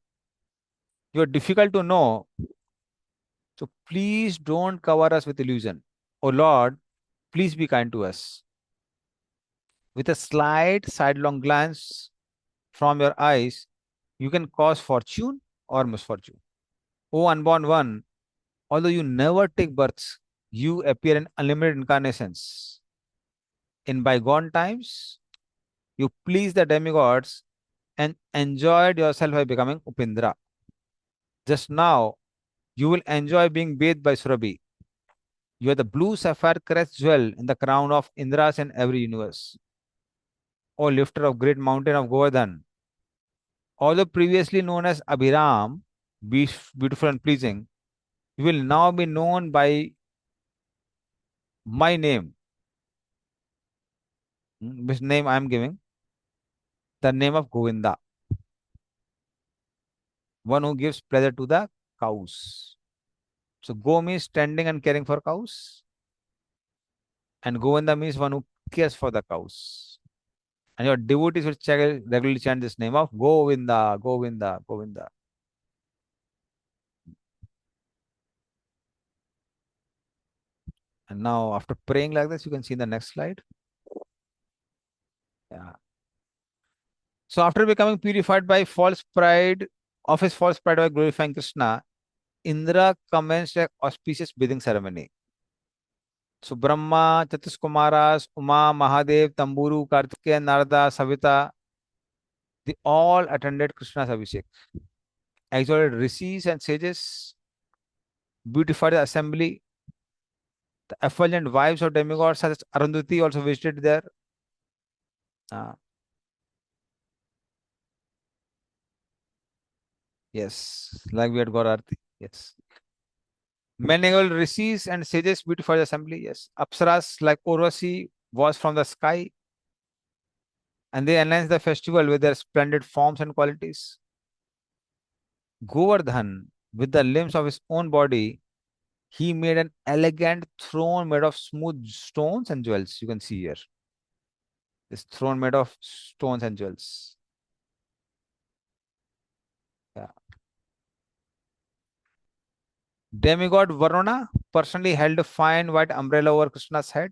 You are difficult to know, so please don't cover us with illusion. O Lord, please be kind to us. With a slight sidelong glance from your eyes, you can cause fortune or misfortune. O unborn one, although you never take births, you appear in unlimited incarnations. In bygone times, you pleased the demigods and enjoyed yourself by becoming Upindra. Just now, you will enjoy being bathed by Surabhi. You are the blue sapphire crest jewel in the crown of Indras in every universe. O lifter of great mountain of Govardhan, although previously known as Abhiram, beautiful and pleasing, you will now be known by my name, which name I am giving, the name of Govinda, one who gives pleasure to the cows. So Go means tending and caring for cows, and Govinda means one who cares for the cows. And your devotees will regularly chant this name of Govinda, Govinda, Govinda. And now, after praying like this, you can see the next slide. Yeah. So after becoming purified by false pride, of his false pride by glorifying Krishna, Indra commenced an auspicious bathing ceremony. So Brahma, Chatuskumaras, Uma, Mahadev, Tamburu, Kartikeya, Narada, Savita, they all attended Krishna's Abhishek. Exalted rishis and sages, beautified the assembly. The effulgent wives of demigods such as Arundhati also visited there. Uh, yes, like we had got Arti. Yes. Many rishis and sages beautified the assembly. Yes. Apsaras like Urvasi was from the sky, and they enhanced the festival with their splendid forms and qualities. Govardhan, with the limbs of his own body, he made an elegant throne made of smooth stones and jewels. You can see here. This throne made of stones and jewels. Yeah. Demigod Varuna personally held a fine white umbrella over Krishna's head,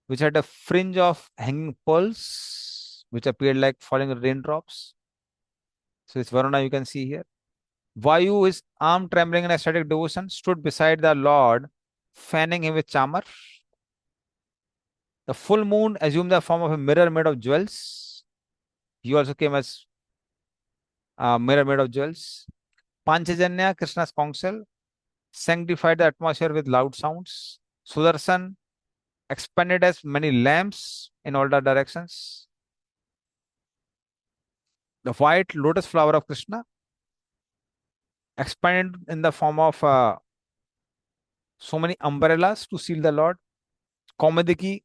which had a fringe of hanging pearls, which appeared like falling raindrops. So it's Varuna you can see here. Vayu, his arm trembling in ecstatic devotion, stood beside the Lord, fanning him with chamar. The full moon assumed the form of a mirror made of jewels. He also came as a mirror made of jewels. Panchajanya, Krishna's counsel, sanctified the atmosphere with loud sounds. Sudarshan expanded as many lamps in all the directions. The white lotus flower of Krishna expanded in the form of so many umbrellas to seal the Lord. Kaumadiki,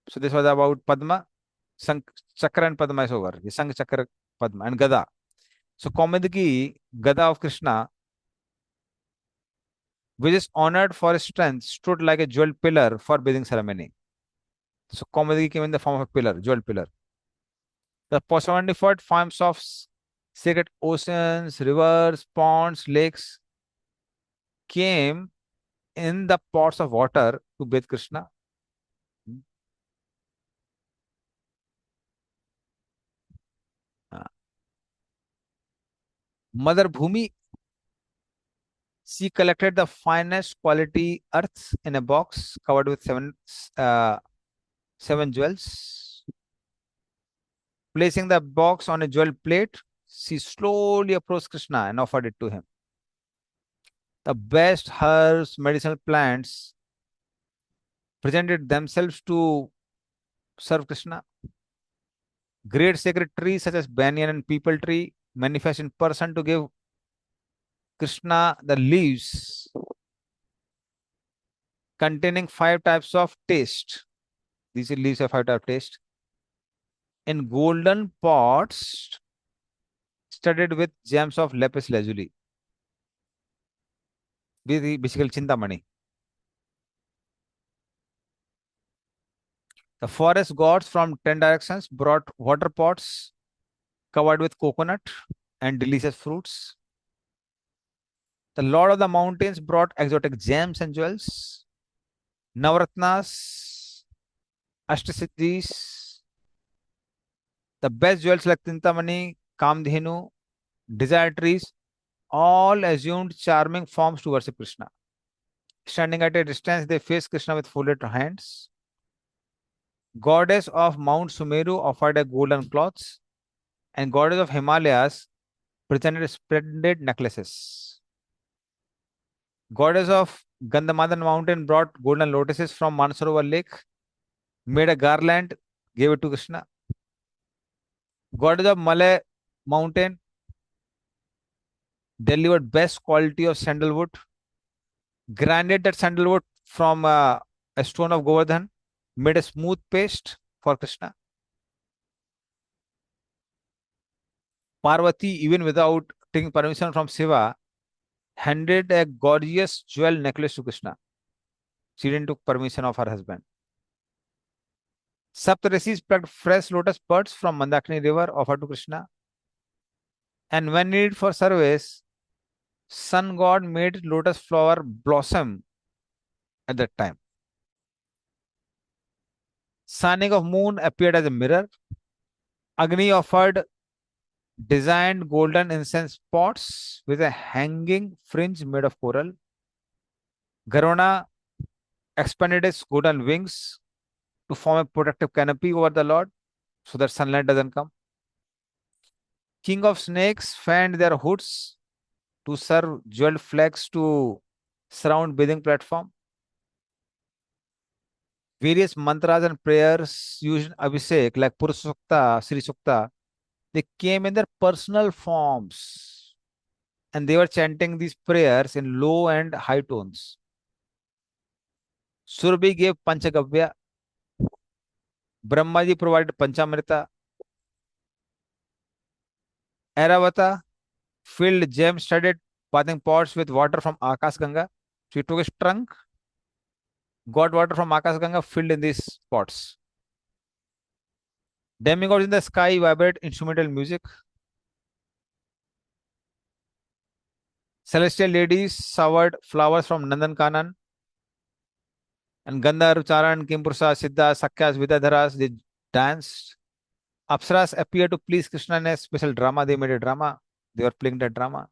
so this was about Padma. Sank, Chakra and Padma is over. The Sank, Chakra, Padma, and Gada. So Kaumadiki, Gada of Krishna, which is honored for its strength, stood like a jeweled pillar for bathing ceremony. So Kaumadiki came in the form of a pillar, jeweled pillar. The personified forms of sacred oceans, rivers, ponds, lakes came in the pots of water to bathe Krishna. Uh, Mother Bhumi, she collected the finest quality earth in a box covered with uh, seven jewels. Placing the box on a jewel plate, she slowly approached Krishna and offered it to him. The best herbs, medicinal plants presented themselves to serve Krishna. Great sacred trees such as banyan and peepal tree manifest in person to give Krishna the leaves containing five types of taste. These leaves have five types of taste. In golden pots studded with gems of lapis lazuli. Basically chintamani. The forest gods from 10 directions brought water pots covered with coconut and delicious fruits. The Lord of the Mountains brought exotic gems and jewels. Navratnas, Ashtasiddhis, the best jewels like Tintamani, Kamdhenu, desire trees, all assumed charming forms to worship Krishna. Standing at a distance, they faced Krishna with folded hands. Goddess of Mount Sumeru offered a golden cloths, and goddess of Himalayas presented splendid necklaces. Goddess of Gandhamadhan mountain brought golden lotuses from Mansarovar lake, made a garland, gave it to Krishna. Goddess of Malay mountain delivered best quality of sandalwood, grinded that sandalwood from a stone of Govardhan, made a smooth paste for Krishna. Parvati, even without taking permission from Shiva, handed a gorgeous jewel necklace to Krishna. She didn't took permission of her husband. Saptarishis plucked fresh lotus buds from Mandakini river, offered to Krishna. And when needed for service, sun god made lotus flower blossom at that time. Shining of moon appeared as a mirror. Agni offered designed golden incense pots with a hanging fringe made of coral. Garona expanded its golden wings to form a protective canopy over the Lord so that sunlight doesn't come. King of snakes fanned their hoods to serve jeweled flags to surround bathing platform. Various mantras and prayers used in Abhishek like Purusha Sukta, Sri Sukta, they came in their personal forms and they were chanting these prayers in low and high tones. Surabhi gave Panchagavya, Brahmaji provided Panchamrita, Airavata filled gem-studded bathing pots with water from Akash Ganga. So he took his trunk, got water from Akash Ganga, filled in these pots. Demigods in the sky vibrate instrumental music. Celestial ladies showered flowers from Nandan Kanan and Gandhar, Charan, Kimpursa, Siddha, Sakyas, Vidadharas, they danced. Apsaras appeared to please Krishna in a special drama. They made a drama. They were playing that drama.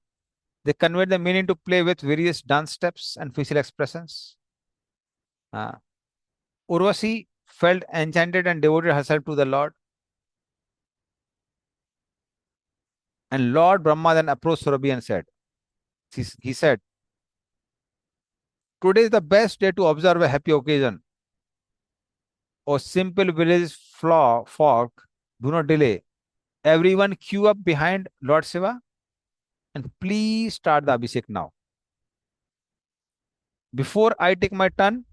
They conveyed the meaning to play with various dance steps and facial expressions. Uh, Urvasi felt enchanted and devoted herself to the Lord. And Lord Brahma then approached Surabhi and said, he said, today is the best day to observe a happy occasion. O simple village folk, do not delay. Everyone queue up behind Lord Shiva and please start the Abhishek now. Before I take my turn,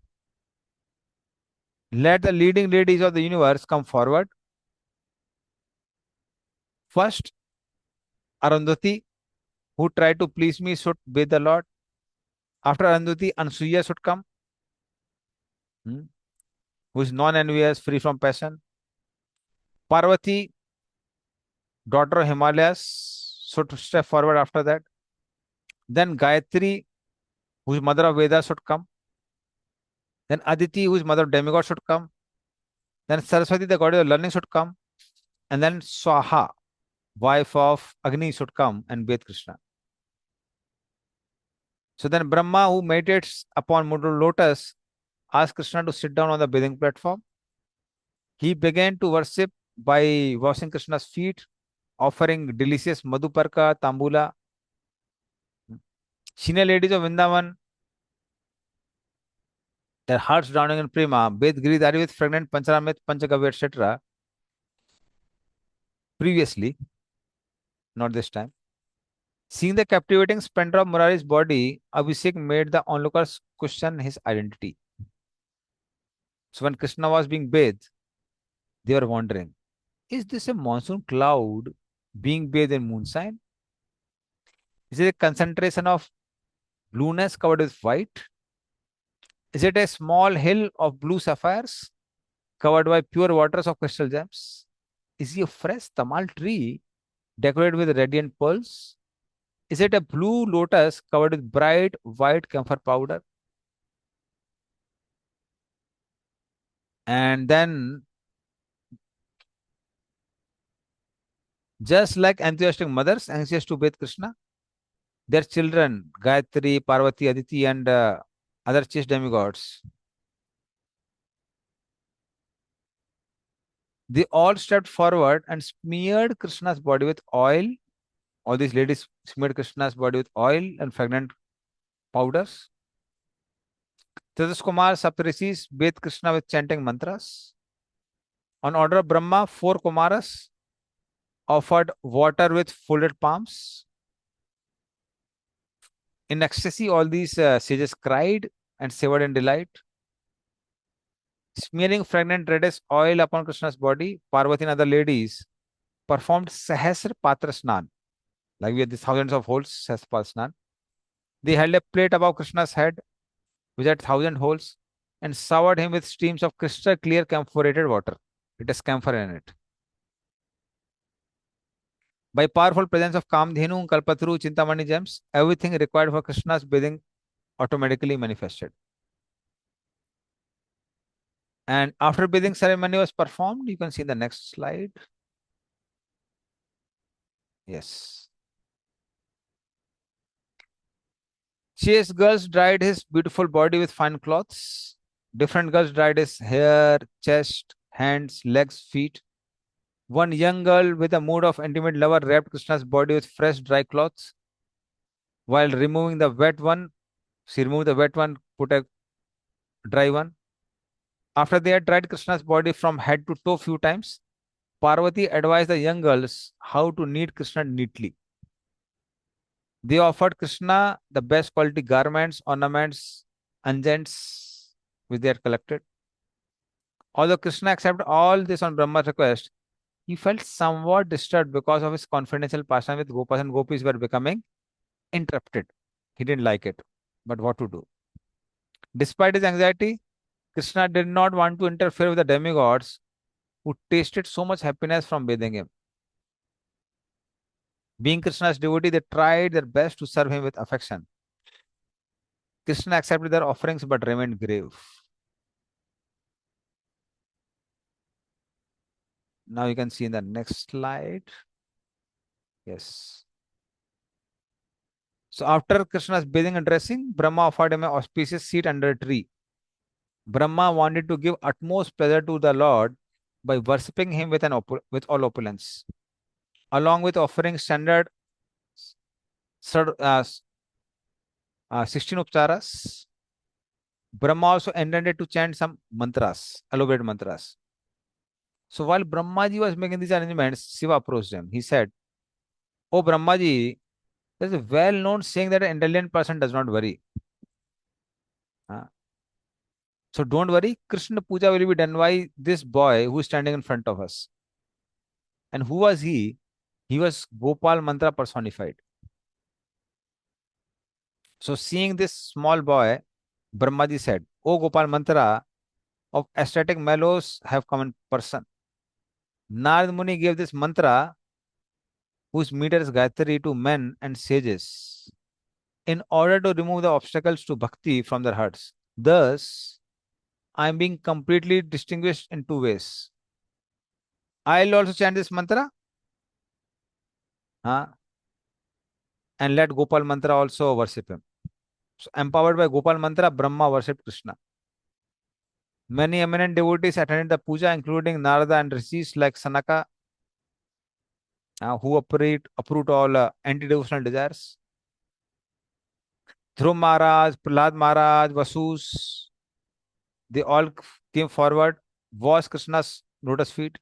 let the leading ladies of the universe come forward. First, Arundhati, who tried to please me, should bathe the Lord. After Arundhati, Ansuya should come, who is non-envious, free from passion. Parvati, daughter of Himalayas, should step forward after that. Then Gayatri, who is mother of Vedas, should come. Then Aditi, who is mother of demigod, should come. Then Saraswati, the goddess of learning, should come. And then Swaha, wife of Agni, should come and bathe Krishna. So then Brahma, who meditates upon Mudra lotus, asked Krishna to sit down on the bathing platform. He began to worship by washing Krishna's feet, offering delicious madhuparka, tambula. Senior ladies of Vrindavan, their hearts drowning in prema, bathed Giridhari with fragrant Pancharamrit, Panchagavya, etc. Previously, not this time. Seeing the captivating splendor of Murari's body, Abhishek made the onlookers question his identity. So when Krishna was being bathed, they were wondering, is this a monsoon cloud being bathed in moonshine? Is it a concentration of blueness covered with white? Is it a small hill of blue sapphires covered by pure waters of crystal gems? Is he a fresh tamal tree decorated with radiant pearls? Is it a blue lotus covered with bright white camphor powder? And then, just like enthusiastic mothers anxious to bathe Krishna, their children, Gayatri, Parvati, Aditi, and other chaste demigods, they all stepped forward and smeared Krishna's body with oil. All these ladies smeared Krishna's body with oil and fragrant powders. Tejas Kumar Saptarishis bathed Krishna with chanting mantras. On order of Brahma, four Kumaras offered water with folded palms. In ecstasy, all these sages cried and savored in delight. Smearing fragrant reddish oil upon Krishna's body, Parvati and other ladies performed Sahasra Patra Snan. Like we had these thousands of holes, Sahasra Patra Snan. They held a plate above Krishna's head, which had 1,000 holes, and showered him with streams of crystal clear camphorated water. It has camphor in it. By powerful presence of Kamdhenu, Kalpataru, Chintamani gems, everything required for Krishna's bathing automatically manifested. And after bathing ceremony was performed, you can see the next slide. Yes. Chaste girls dried his beautiful body with fine cloths. Different girls dried his hair, chest, hands, legs, feet. One young girl with a mood of intimate lover wrapped Krishna's body with fresh dry cloths. While removing the wet one, she removed the wet one, put a dry one. After they had dried Krishna's body from head to toe few times, Parvati advised the young girls how to knead Krishna neatly. They offered Krishna the best quality garments, ornaments, unguents which they had collected. Although Krishna accepted all this on Brahma's request, he felt somewhat disturbed because of his confidential pastime with Gopas and Gopis were becoming interrupted. He didn't like it, but what to do? Despite his anxiety, Krishna did not want to interfere with the demigods who tasted so much happiness from bathing him. Being Krishna's devotee, they tried their best to serve him with affection. Krishna accepted their offerings but remained grave. Now you can see in the next slide. Yes. So after Krishna's bathing and dressing, Brahma offered him an auspicious seat under a tree. Brahma wanted to give utmost pleasure to the Lord by worshipping him with with all opulence, along with offering standard 16 upcharas. Brahma also intended to chant some mantras, elaborate mantras. So while Brahmaji was making these arrangements, Shiva approached him. He said, "Oh Brahmaji, there's a well-known saying that an intelligent person does not worry. Uh, so don't worry, Krishna Puja will be done by this boy who is standing in front of us." And who was he? He was Gopal Mantra personified. So seeing this small boy, Brahmaji said, "O Gopal Mantra, of aesthetic mellows have come in person." Narad Muni gave this mantra, whose meter is Gayatri, to men and sages in order to remove the obstacles to bhakti from their hearts. Thus, I am being completely distinguished in two ways. I'll also chant this mantra, huh, and let Gopal Mantra also worship him. So, empowered by Gopal Mantra, Brahma worshipped Krishna. Many eminent devotees attended the puja, including Narada and rishis like Sanaka, who uproot all anti-devotional desires. Dhruv Maharaj, Prahlad Maharaj, Vasus, they all came forward, washed Krishna's lotus feet.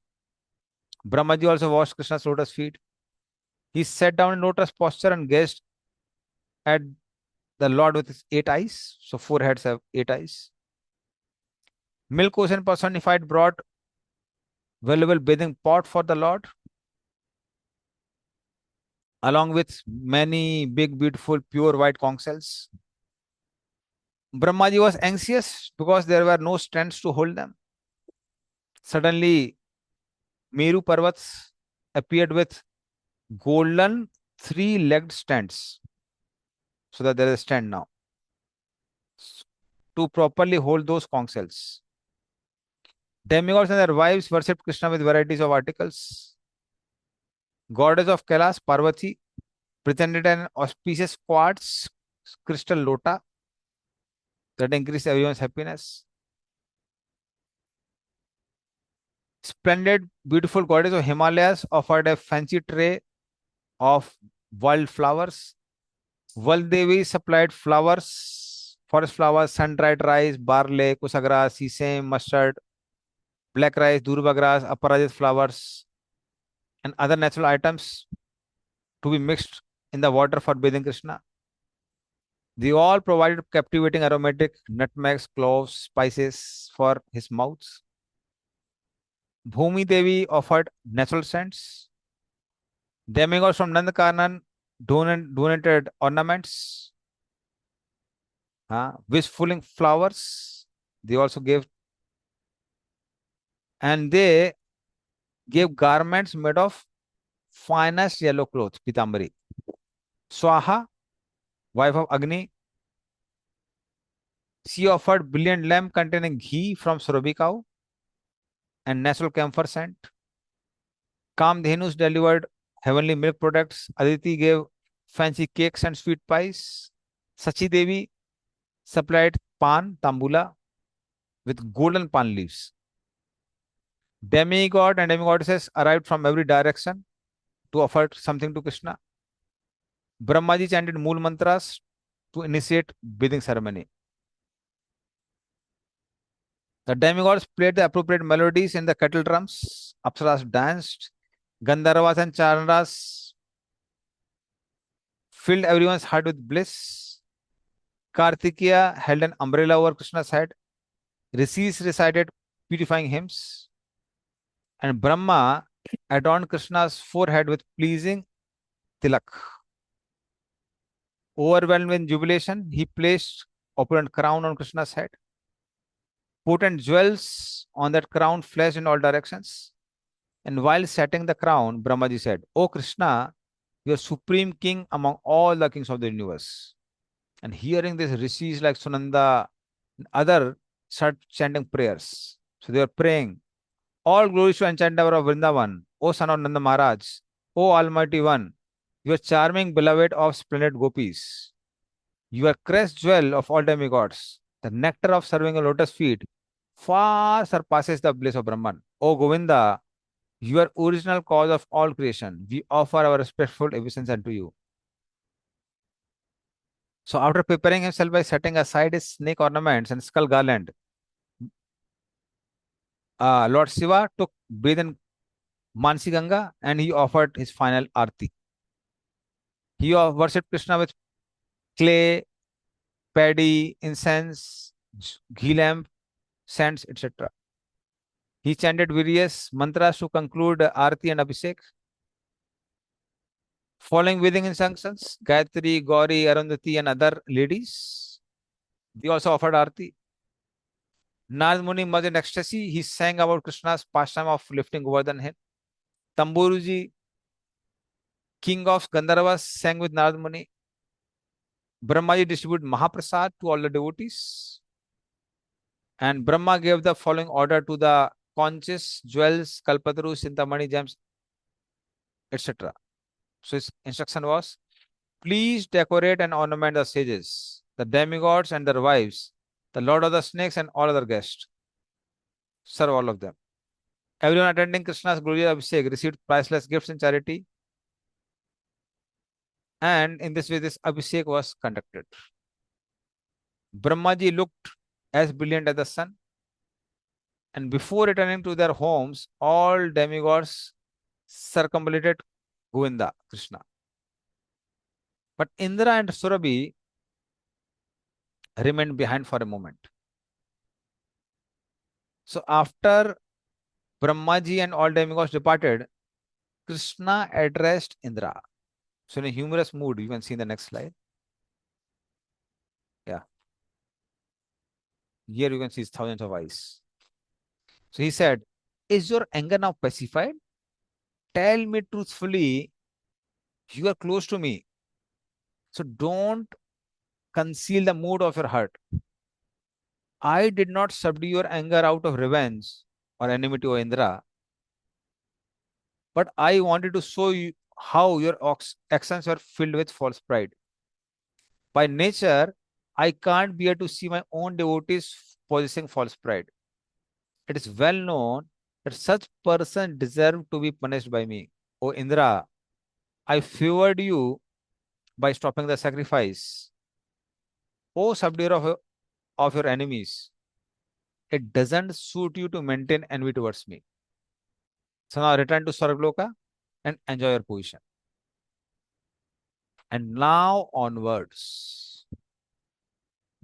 Brahmaji also washed Krishna's lotus feet. He sat down in lotus posture and gazed at the Lord with his 8 eyes. So four heads have 8 eyes. Milk ocean personified brought valuable bathing pot for the Lord, along with many big, beautiful, pure white conch shells. Brahmaji was anxious because there were no stands to hold them. Suddenly, Meru Parvats appeared with golden three-legged stands, so that there is a stand now to properly hold those conch shells. Demigods and their wives worshipped Krishna with varieties of articles. Goddess of Kailash, Parvati, presented an auspicious quartz crystal lota that increased everyone's happiness. Splendid, beautiful goddess of Himalayas offered a fancy tray of wild flowers. Valdevi supplied flowers, forest flowers, sun-dried rice, barley, kusagra, sesame, mustard, black rice, durva grass, aparajit flowers, and other natural items to be mixed in the water for bathing Krishna. They all provided captivating aromatic nutmegs, cloves, spices for his mouth. Bhumi Devi offered natural scents. Demigods from Nandakanan donated ornaments, wishful flowers. They also gave, and they gave garments made of finest yellow cloth, pitambari. Swaha, wife of Agni, she offered brilliant lamp containing ghee from Surabhi cow and natural camphor scent. Kamdhenus delivered heavenly milk products. Aditi gave fancy cakes and sweet pies. Sachi Devi supplied pan, tambula, with golden pan leaves. Demigod and demigoddesses arrived from every direction to offer something to Krishna. Brahmaji chanted Mool mantras to initiate bathing ceremony. The demigods played the appropriate melodies in the kettle drums. Apsaras danced. Gandharvas and Charanas filled everyone's heart with bliss. Kartikeya held an umbrella over Krishna's head. Rishis recited purifying hymns. And Brahma adorned Krishna's forehead with pleasing tilak. Overwhelmed with jubilation, he placed opulent crown on Krishna's head. Potent jewels on that crown flashed in all directions. And while setting the crown, Brahmaji said, "O Krishna, you are supreme king among all the kings of the universe." And hearing this, rishis like Sunanda and other start chanting prayers. So they are praying, "All glories to Enchanter of Vrindavan, O son of Nanda Maharaj, O Almighty One, You are charming beloved of splendid gopis. You are crest jewel of all demigods. The nectar of serving a lotus feet far surpasses the bliss of Brahman. O Govinda, you are original cause of all creation. We offer our respectful obeisance unto you. So after preparing himself by setting aside his snake ornaments and skull garland, Lord Shiva took breath in Mansi Ganga and he offered his final arti. He worshipped Krishna with clay, paddy, incense, ghee lamp, scents, etc. He chanted various mantras to conclude arti and abhishek. Following Vedic instructions, Gayatri, Gauri, Arundhati, and other ladies, they also offered arti. Narad Muni was in ecstasy. He sang about Krishna's pastime of lifting Govardhan hill. Tamburuji, king of Gandharvas, sang with Narad Muni. Brahmaji distributed Mahaprasad to all the devotees. And Brahma gave the following order to the conches, jewels, kalpataru, sintamani, gems, etc. So his instruction was, please decorate and ornament the sages, the demigods and their wives, the lord of the snakes and all other guests. Serve all of them. Everyone attending Krishna's glorious Abhishek received priceless gifts in charity. And in this way, this Abhishek was conducted. Brahmaji looked as brilliant as the sun. And before returning to their homes, all demigods circumambulated Govinda, Krishna. But Indra and Surabhi remained behind for a moment. So after Brahmaji and all demigods departed, Krishna addressed Indra. So in a humorous mood, you can see in the next slide. Yeah. Here you can see thousands of eyes. So he said, is your anger now pacified? Tell me truthfully, you are close to me. So don't conceal the mood of your heart. I did not subdue your anger out of revenge or enmity, O Indra, but I wanted to show you how your actions were filled with false pride. By nature, I can't bear to see my own devotees possessing false pride. It is well known that such persons deserve to be punished by me. O Indra, I favored you by stopping the sacrifice. O subduer of your enemies, it doesn't suit you to maintain envy towards me. So now return to Sargloka and enjoy your position. And now onwards.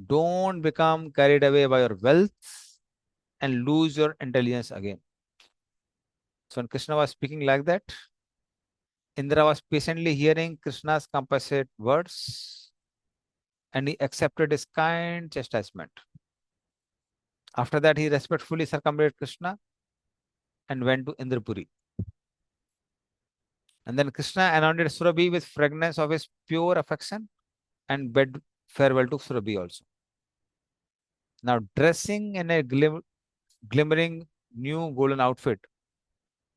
Don't become carried away by your wealth and lose your intelligence again. So when Krishna was speaking like that, Indra was patiently hearing Krishna's compassionate words and he accepted his kind chastisement. After that, he respectfully circumambulated Krishna and went to Indrapuri. And then Krishna anointed Surabhi with fragrance of his pure affection and bid farewell to Surabhi also. Now, dressing in a glimmering new golden outfit,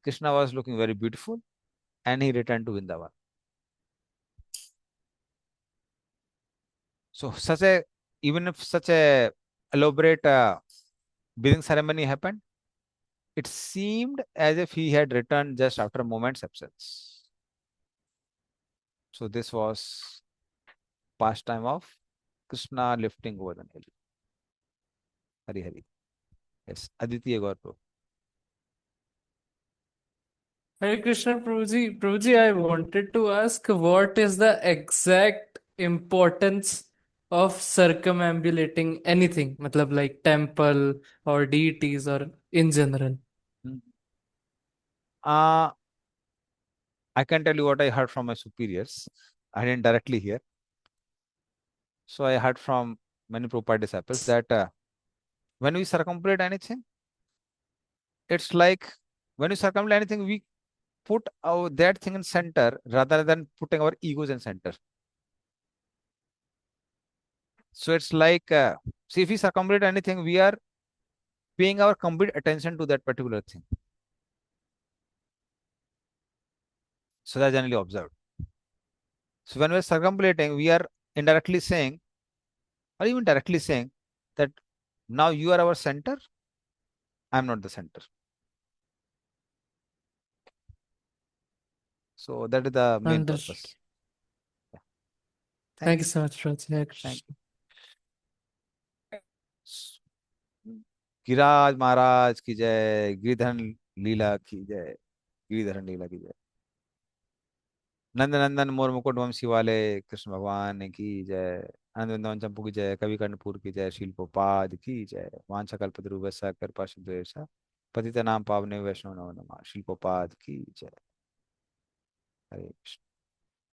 Krishna was looking very beautiful and he returned to Vrindavan. So, even if such a elaborate bidding ceremony happened, it seemed as if he had returned just after a moment's absence. So, this was pastime of Krishna lifting over the hill. Hari Hari. Yes, Aditya Gaur. Hare Krishna Prabhuji. Prabhuji, I wanted to ask what is the exact importance of circumambulating anything, matlab like temple or deities or in general? I can tell you what I heard from my superiors. I didn't directly hear. So I heard from many Prabhupada disciples that when we circumambulate anything, it's like when we circumambulate anything, we put that thing in center rather than putting our egos in center. So it's like, see, if we circumambulate anything, we are paying our complete attention to that particular thing. So that's generally observed. So when we're circumambulating, we are indirectly saying, or even directly saying, that now you are our center, I'm not the center. So that is the main Understood. purpose. Yeah. Thank Thank you you. so much, Prouji. Hare Thank Krishna. you. Giriraj महाराज की जय, गिरिधर लीला की जय, गिरिधर लीला की जय। नंद नंदन मोर मुकुट वंशी वाले कृष्ण भगवान की जय। आनंद वृंदावन चंपू की जय, कवि कर्णपुर की जय, शील गोपाद की जय। वांछा कल्पतरुभ्यश्च कृपा सिंधुभ्यश्च पतितनां पावने वैष्णव नमो नमः। शील गोपाद की जय। हरे कृष्ण।